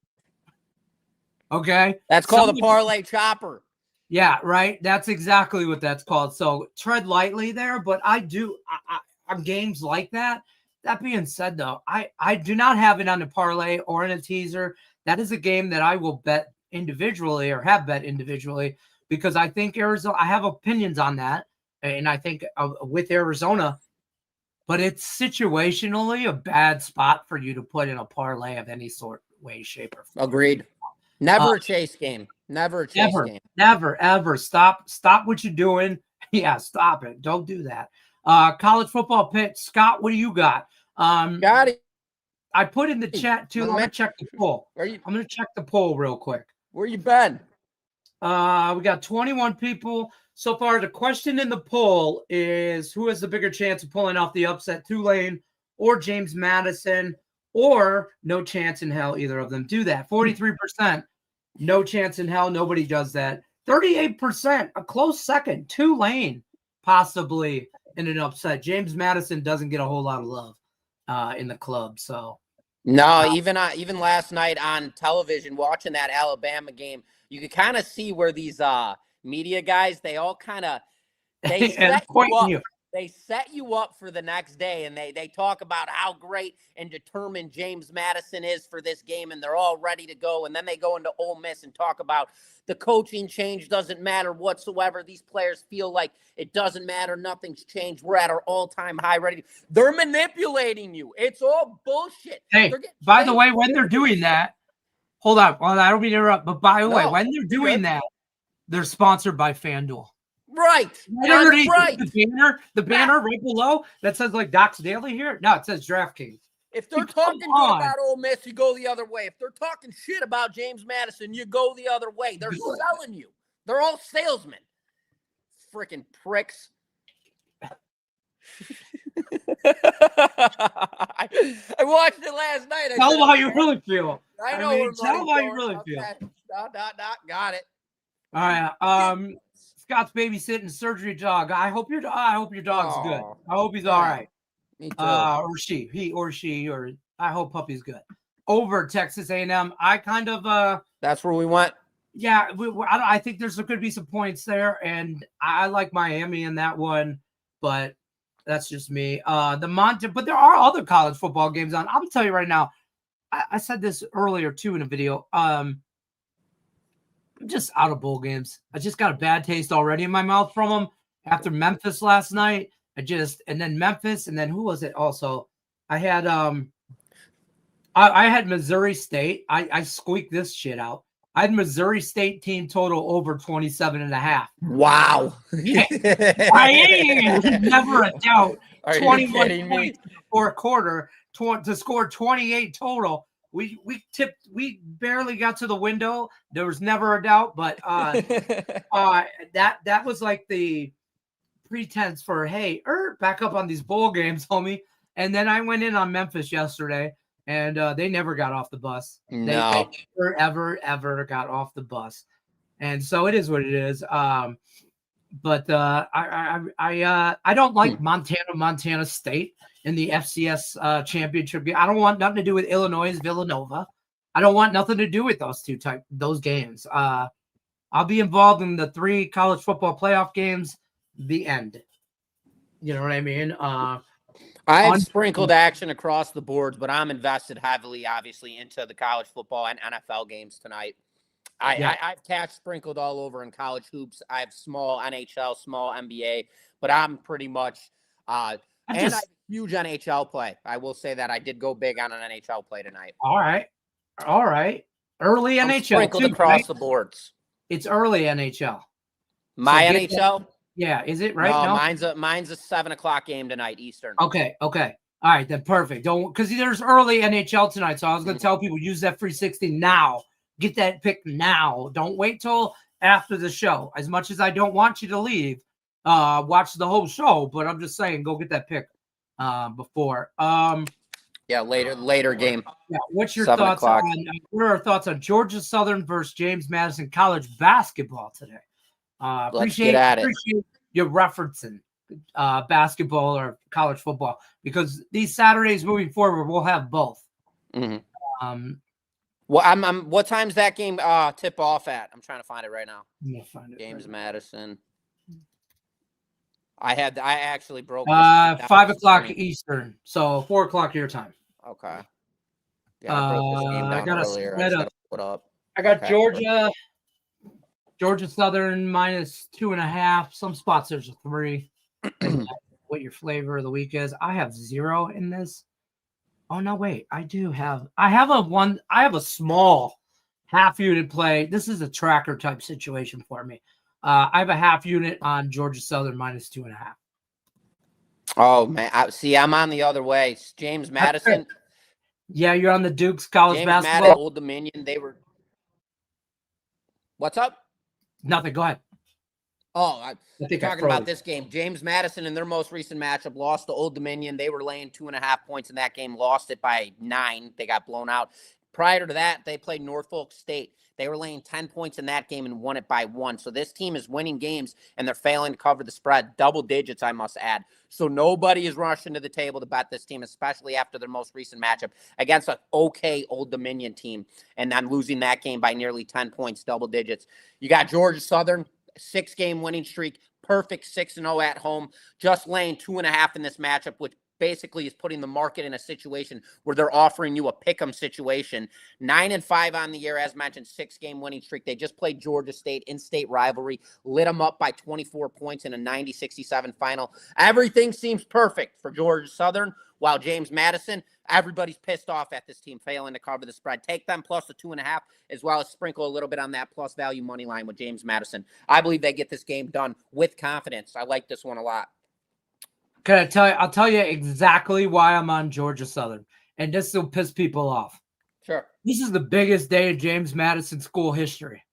Speaker 1: Okay,
Speaker 2: that's called a parlay chopper.
Speaker 1: Yeah, right. That's exactly what that's called. So tread lightly there, but on games like that. That being said, though, I do not have it on a parlay or in a teaser. That is a game that I will bet individually or have bet individually because I think Arizona. I have opinions on that, and I think with Arizona, but it's situationally a bad spot for you to put in a parlay of any sort, way, shape, or form.
Speaker 2: Agreed. Never a chase game. Never a chase
Speaker 1: Never,
Speaker 2: game.
Speaker 1: never, ever stop what you're doing. Yeah, stop it. Don't do that. College football pick. Scott, what do you got?
Speaker 2: Got it.
Speaker 1: I put in the chat too. I'm gonna check the poll. I'm gonna check the poll real quick.
Speaker 2: Where you been?
Speaker 1: We got 21 people so far. The question in the poll is who has the bigger chance of pulling off the upset, Tulane or James Madison, or no chance in hell either of them do that. 43%. No chance in hell. Nobody does that. 38%, a close second. Tulane, possibly in an upset. James Madison doesn't get a whole lot of love in the club. So
Speaker 2: no, even last night on television, watching that Alabama game, you could kind of see where these media guys, they all kind of they set you up. They set you up for the next day, and they talk about how great and determined James Madison is for this game, and they're all ready to go. And then they go into Ole Miss and talk about the coaching change doesn't matter whatsoever. These players feel like it doesn't matter. Nothing's changed. We're at our all-time high ready. They're manipulating you. It's all bullshit.
Speaker 1: Hey, by the way, when they're doing that, hold on. Well, I don't mean to interrupt, but by the way, when they're doing that, they're sponsored by FanDuel.
Speaker 2: Right.
Speaker 1: Right underneath the banner right below that says like Doc's Daily here. No, it says DraftKings.
Speaker 2: If they're talking good about Ole Miss, you go the other way. If they're talking shit about James Madison, you go the other way. They're selling you. They're all salesmen. Freaking pricks. I watched it last night.
Speaker 1: Tell them how you really feel.
Speaker 2: I know.
Speaker 1: Tell them how you really feel.
Speaker 2: Got it.
Speaker 1: All right. Scott's babysitting surgery dog. I hope your dog's good. I hope he's all right.
Speaker 2: Me too.
Speaker 1: Or she, or I hope puppy's good. Over Texas A&M. I kind of
Speaker 2: that's where we went.
Speaker 1: Yeah, I think there's going to be some points there, and I like Miami in that one, but that's just me. But there are other college football games on. I'm gonna tell you right now. I said this earlier too in a video. I'm just out of bowl games. I just got a bad taste already in my mouth from them after Memphis last night. And then Memphis, and then who was it also? I had I had Missouri State. I squeaked this shit out. I had Missouri State team total over 27.5.
Speaker 2: Wow.
Speaker 1: I ain't never a doubt. 21 points for a quarter to score 28 total. We barely got to the window. There was never a doubt, but that was like the pretense for, hey, back up on these bowl games, homie. And then I went in on Memphis yesterday, and they never got off the bus.
Speaker 2: No.
Speaker 1: They never, ever got off the bus. And so it is what it is. But I don't like Montana State in the FCS championship. I don't want nothing to do with Illinois Villanova. I don't want nothing to do with those games. I'll be involved in the 3 college football playoff games. The end. You know what I mean?
Speaker 2: I've sprinkled action across the boards, but I'm invested heavily, obviously, into the college football and NFL games tonight. I've cash sprinkled all over in college hoops. I have small NHL, small NBA, but I'm pretty much I have huge NHL play. I will say that I did go big on an NHL play tonight.
Speaker 1: All right. Early NHL
Speaker 2: sprinkled across the boards.
Speaker 1: It's early NHL.
Speaker 2: My NHL.
Speaker 1: Yeah, is it right?
Speaker 2: No, mine's a 7:00 game tonight, Eastern.
Speaker 1: Okay. All right, then perfect. Don't because there's early NHL tonight, so I was going to tell people use that free 60 now. Get that pick now. Don't wait till after the show. As much as I don't want you to leave, watch the whole show, but I'm just saying, go get that pick before.
Speaker 2: Yeah, later game.
Speaker 1: Yeah, what's your thoughts on? What are our thoughts on Georgia Southern versus James Madison college basketball today?
Speaker 2: Let's get at it.
Speaker 1: Appreciate you referencing basketball or college football because these Saturdays moving forward, we'll have both.
Speaker 2: Mm-hmm. Well, what time's that game tip off at? I'm trying to find it right now.
Speaker 1: I'm gonna find it.
Speaker 2: James Madison. I actually broke this
Speaker 1: 5 o'clock Eastern, so 4 o'clock your time.
Speaker 2: Okay. Yeah, I broke this game down earlier. I just gotta pull it up.
Speaker 1: I got Georgia Southern -2.5. Some spots there's a 3. What your flavor of the week is. I have 0 in this. Oh no, wait. I have a small half unit play. This is a tracker type situation for me. I have a half unit on Georgia Southern -2.5.
Speaker 2: Oh man, I'm on the other way. It's James Madison.
Speaker 1: Yeah, you're on the Duke's college basketball.
Speaker 2: Madison, Old Dominion. They were. What's up?
Speaker 1: Nothing. Go ahead.
Speaker 2: Oh, I'm talking about this game. James Madison in their most recent matchup lost to Old Dominion. They were laying 2.5 points in that game, lost it by 9. They got blown out. Prior to that, they played Norfolk State. They were laying 10 points in that game and won it by 1. So this team is winning games, and they're failing to cover the spread. Double digits, I must add. So nobody is rushing to the table to bet this team, especially after their most recent matchup against an okay Old Dominion team, and then losing that game by nearly 10 points, double digits. You got Georgia Southern, 6-game winning streak, perfect 6-0 at home, just laying 2.5 in this matchup, which basically is putting the market in a situation where they're offering you a pick'em situation. 9-5 on the year, as mentioned, 6-game winning streak. They just played Georgia State in-state rivalry, lit them up by 24 points in a 90-67 final. Everything seems perfect for Georgia Southern, while James Madison, everybody's pissed off at this team failing to cover the spread. Take them plus the 2.5, as well as sprinkle a little bit on that plus value money line with James Madison. I believe they get this game done with confidence. I like this one a lot.
Speaker 1: I'll tell you exactly why I'm on Georgia Southern, and this will piss people off.
Speaker 2: Sure.
Speaker 1: This is the biggest day of James Madison school history.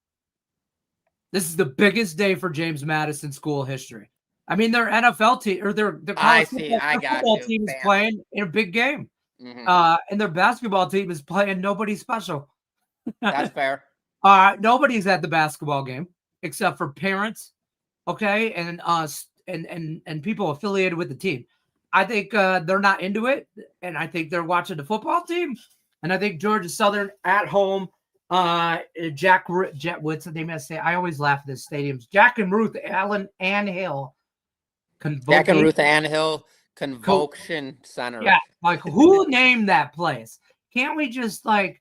Speaker 1: This is the biggest day for James Madison school history. I mean, their NFL team or their college football team is playing in a big game.
Speaker 2: Mm-hmm.
Speaker 1: And their basketball team is playing nobody special.
Speaker 2: That's fair.
Speaker 1: Nobody's at the basketball game except for parents, okay, and us. And people affiliated with the team. I think they're not into it, and I think they're watching the football team. And I think Georgia Southern at home, Jack, what's the name I say? I always laugh at this stadiums. Jack and Ruth Allen Hill.
Speaker 2: Jack and Ruth Hill Convocation Center.
Speaker 1: Yeah, like who named that place? Can't we just it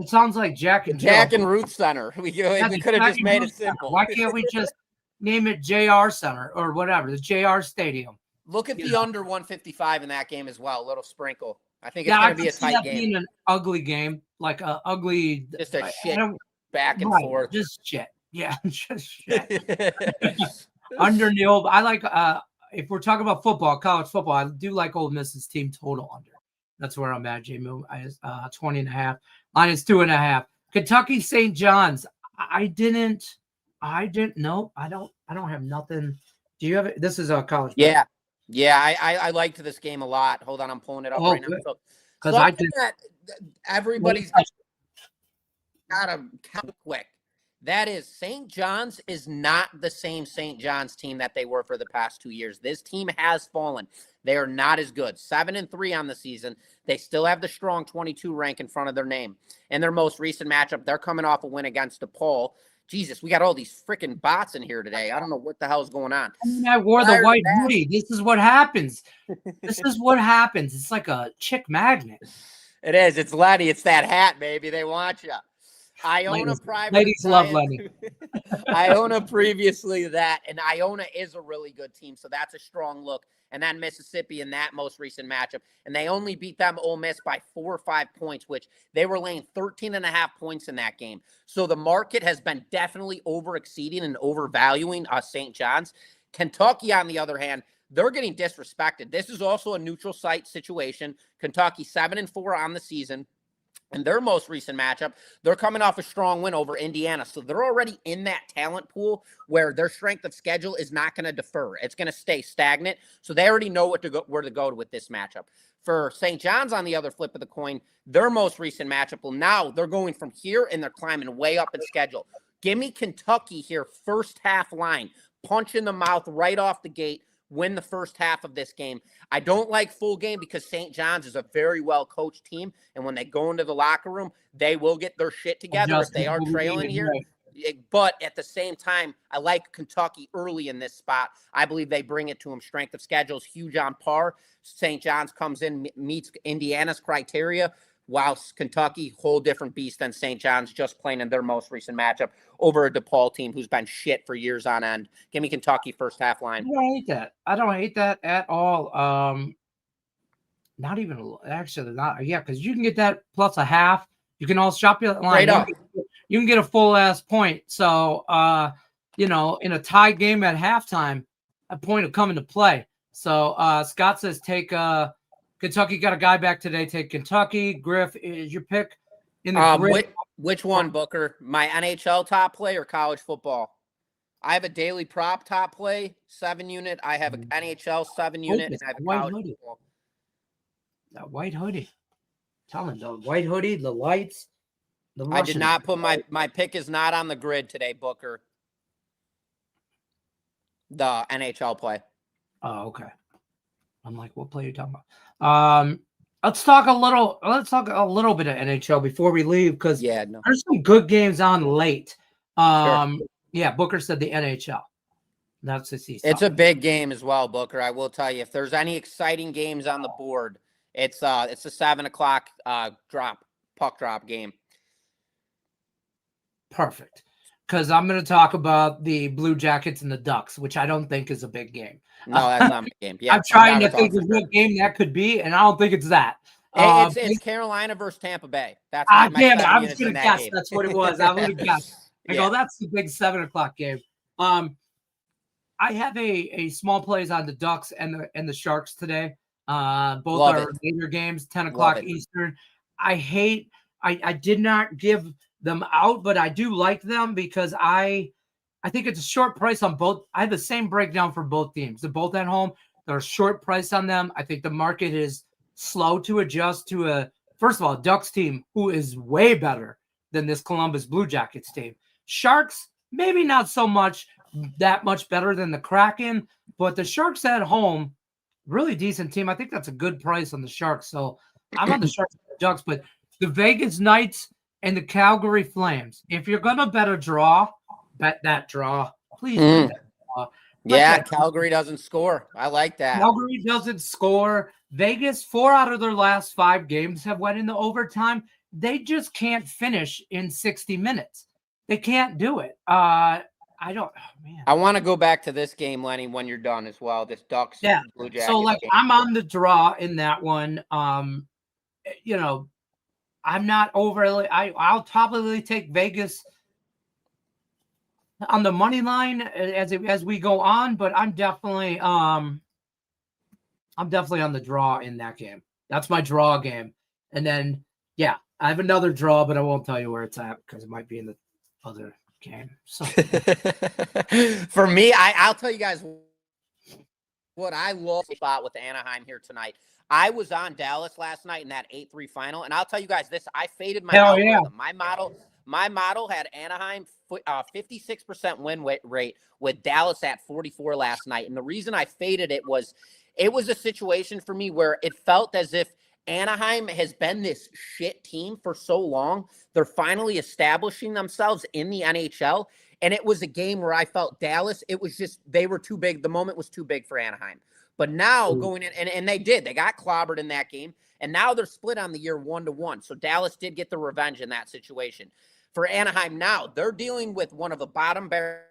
Speaker 1: sounds like Jack and
Speaker 2: Ruth Center. We could have just made it simple.
Speaker 1: Why can't we just name it JR Center or whatever, the JR Stadium?
Speaker 2: Look at the under 155 in that game as well. A little sprinkle. I think it's going to be a tight game.
Speaker 1: Being an ugly game, like a ugly,
Speaker 2: just a shit back and forth.
Speaker 1: Just shit. Yeah, just shit. Under nil. I like. If we're talking about football, college football, I do like Ole Miss's team total under. That's where I'm at, Jamie. 20.5 -2.5. Kentucky St. John's. I don't have nothing. Do you have it? This is a college.
Speaker 2: Yeah. Yeah. I liked this game a lot. Hold on. I'm pulling it up right now. Because I think that everybody's got to count quick. That is, St. John's is not the same St. John's team that they were for the past 2 years. This team has fallen. They are not as good. 7-3 on the season. They still have the strong 22 rank in front of their name. In their most recent matchup, they're coming off a win against DePaul. Jesus, we got all these freaking bots in here today. I don't know what the hell is going on.
Speaker 1: I wore the white hoodie. This is what happens. This is what happens. It's like a chick magnet.
Speaker 2: It is. It's Lenny. It's that hat, baby. They want you. Iona private.
Speaker 1: Ladies love Lenny.
Speaker 2: Iona previously that, and Iona is a really good team, so that's a strong look. And then Mississippi in that most recent matchup, and they only beat them Ole Miss by 4 or 5 points, which they were laying 13.5 points in that game. So the market has been definitely over-exceeding and overvaluing St. John's. Kentucky, on the other hand, they're getting disrespected. This is also a neutral site situation. Kentucky 7-4 on the season. In their most recent matchup, they're coming off a strong win over Indiana. So they're already in that talent pool where their strength of schedule is not going to defer. It's going to stay stagnant. So they already know where to go with this matchup. For St. John's, on the other flip of the coin, their most recent matchup, well, now they're going from here and they're climbing way up in schedule. Give me Kentucky here, first half line, punch in the mouth right off the gate win the first half of this game. I don't like full game because St. John's is a very well-coached team, and when they go into the locker room, they will get their shit together if they are trailing here. But at the same time, I like Kentucky early in this spot. I believe they bring it to them. Strength of schedule is huge on par. St. John's comes in, meets Indiana's criteria, whilst Kentucky, whole different beast than St. John's, just playing in their most recent matchup over a DePaul team who's been shit for years on end. Give me Kentucky first half line.
Speaker 1: I don't hate that. I don't hate that at all. Not even actually not. Yeah, because you can get that plus a half. You can also shop your line. You can get a full ass point. So, in a tie game at halftime, a point will come into play. So, Scott says take Kentucky. Got a guy back today. Take Kentucky. Griff is your pick in the grid.
Speaker 2: Which one, Booker? My NHL top play or college football? I have a daily prop top play 7-unit. I have an NHL 7-unit. And I have a college football.
Speaker 1: That white hoodie. Tell me, the white hoodie, the lights.
Speaker 2: I did not put my pick is not on the grid today, Booker. The NHL play.
Speaker 1: Oh, okay. I'm like, what play are you talking about? Let's talk a little bit of NHL before we leave because there's some good games on late.
Speaker 2: Sure.
Speaker 1: Yeah, Booker said the NHL. That's the season.
Speaker 2: It's a big game as well, Booker. I will tell you, if there's any exciting games on the board, it's a 7:00 puck drop game.
Speaker 1: Perfect. Because I'm going to talk about the Blue Jackets and the Ducks, which I don't think is a big game.
Speaker 2: No, that's not a big game. Yeah,
Speaker 1: I'm trying to think of what game that could be, and I don't think it's that.
Speaker 2: Hey, it's Carolina versus Tampa Bay. That's
Speaker 1: damn it. I was going to guess game. That's what it was. I would have guessed. I go, that's the big 7:00 game. I have a small plays on the Ducks and the Sharks today. Both are later games, 10:00 Eastern. I did not give them out, but I do like them because I think it's a short price on both. I have the same breakdown for both teams. They're both at home. They're a short price on them. I think the market is slow to adjust to first of all, Ducks team who is way better than this Columbus Blue Jackets team. Sharks, maybe not so much, that much better than the Kraken, but the Sharks at home, really decent team. I think that's a good price on the Sharks. So I'm on the Sharks and the Ducks, but the Vegas Knights and the Calgary Flames. If you're going to bet a draw, bet that draw. Please bet that draw.
Speaker 2: Calgary doesn't score. I like that.
Speaker 1: Calgary doesn't score. Vegas, 4 out of their last 5 games have went into overtime. They just can't finish in 60 minutes. They can't do it. I
Speaker 2: want to go back to this game, Lenny, when you're done as well. This Ducks Blue Jackets
Speaker 1: so
Speaker 2: game.
Speaker 1: I'm on the draw in that one. I'm not overly. I'll probably take Vegas on the money line as we go on, but I'm definitely on the draw in that game. That's my draw game, and then I have another draw, but I won't tell you where it's at because it might be in the other game. So
Speaker 2: for me, I'll tell you guys what I love about with Anaheim here tonight. I was on Dallas last night in that 8-3 final, and I'll tell you guys this: I faded my algorithm. My model had Anaheim 56% win rate with Dallas at 44 last night, and the reason I faded it was a situation for me where it felt as if Anaheim has been this shit team for so long. They're finally establishing themselves in the NHL, and it was a game where I felt Dallas. It was just they were too big. The moment was too big for Anaheim. But now going in, and they did. They got clobbered in that game, and now they're split on the year 1-1. So Dallas did get the revenge in that situation. For Anaheim now, they're dealing with one of the bottom barrel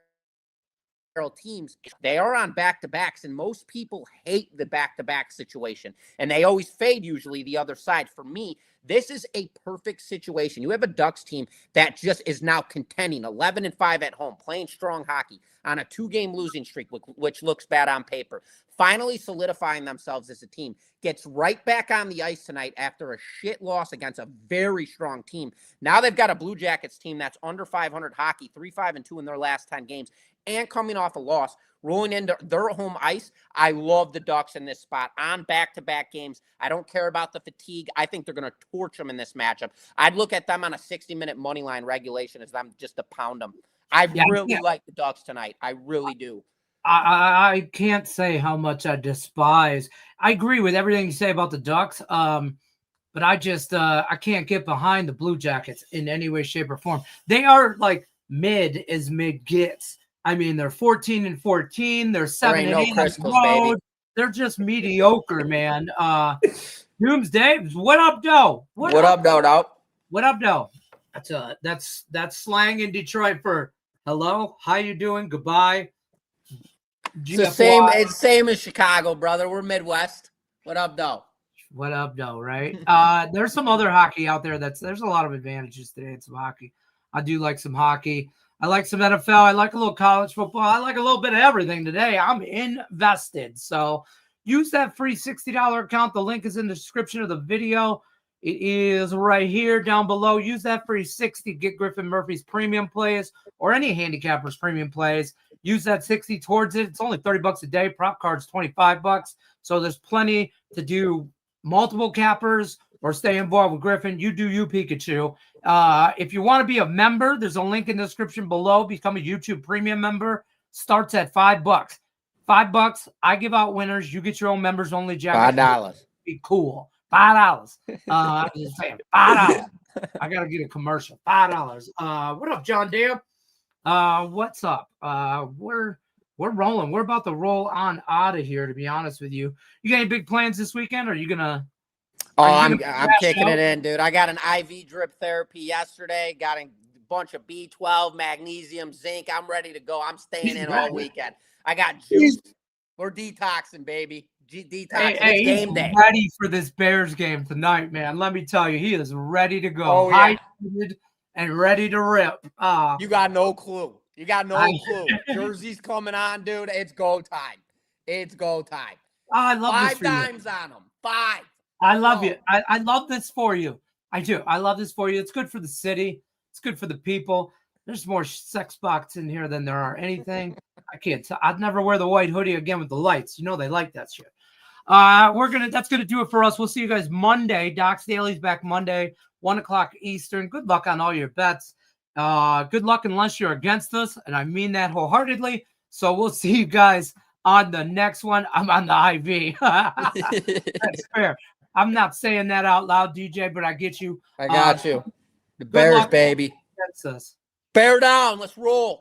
Speaker 2: teams. They are on back-to-backs, and most people hate the back-to-back situation, and they always fade usually the other side. For me, this is a perfect situation. You have a Ducks team that just is now contending 11-5 at home, playing strong hockey on a 2-game losing streak, which looks bad on paper. Finally solidifying themselves as a team, gets right back on the ice tonight after a shit loss against a very strong team. Now they've got a Blue Jackets team that's under 500 hockey, 3-5-2 in their last 10 games, and coming off a loss, rolling into their home ice. I love the Ducks in this spot on back-to-back games. I don't care about the fatigue. I think they're going to torch them in this matchup. I'd look at them on a 60-minute money line regulation as them just to pound them. I really like the Ducks tonight. I really do.
Speaker 1: I can't say how much I despise. I agree with everything you say about the Ducks. But I just I can't get behind the Blue Jackets in any way, shape, or form. They are like mid as mid gets. I mean, they're 14-14. They're 7-8 on the road. Baby. They're just mediocre, man. Doomsday. What up, Doe?
Speaker 2: What up, Doe?
Speaker 1: What up, Doe? That's slang in Detroit for hello, how you doing, goodbye.
Speaker 2: It's the same as Chicago, brother. We're Midwest. What up, Doe?
Speaker 1: What up, Doe, right? There's some other hockey out there there's a lot of advantages today in some hockey. I do like some hockey. I like some NFL. I like a little college football. I like a little bit of everything today. I'm invested. So use that free $60 account. The link is in the description of the video. It is right here down below. Use that free 60. Get Griffin Murphy's premium plays or any handicapper's premium plays. Use that 60 towards it. It's only $30 a day. Prop card's $25. So there's plenty to do. Multiple cappers or stay involved with Griffin. You do you, Pikachu. If you want to be a member, there's a link in the description below. Become a YouTube premium member. Starts at $5. $5. I give out winners. You get your own members only jacket.
Speaker 2: $5.
Speaker 1: Be cool. $5. I'm just saying $5. I gotta get a commercial. $5. What up, John Deere? What's up? We're rolling. We're about to roll on out of here, to be honest with you. You got any big plans this weekend? Or are you gonna?
Speaker 2: I'm kicking it in, dude. I got an IV drip therapy yesterday. Got a bunch of B12, magnesium, zinc. I'm ready to go. I'm staying in all weekend. I got juice. We're detoxing, baby. Detoxing. It's game day.
Speaker 1: Ready for this Bears game tonight, man. Let me tell you, he is ready to go.
Speaker 2: Oh, yeah.
Speaker 1: Hydrated and ready to rip.
Speaker 2: You got no clue. You got no clue. Jersey's coming on, dude. It's go time. It's go time.
Speaker 1: I love
Speaker 2: 5 dimes on them. 5.
Speaker 1: I love you. I love this for you. I do. I love this for you. It's good for the city. It's good for the people. There's more sex box in here than there are anything. I can't tell. I'd never wear the white hoodie again with the lights. You know they like that shit. That's gonna do it for us. We'll see you guys Monday. Doc's Daily's back Monday, 1:00 Eastern. Good luck on all your bets. Good luck unless you're against us, and I mean that wholeheartedly. So we'll see you guys on the next one. I'm on the IV. That's fair. I'm not saying that out loud, DJ, but I get you.
Speaker 2: I got you. The Bears, baby.
Speaker 1: Against us.
Speaker 2: Bear down. Let's roll.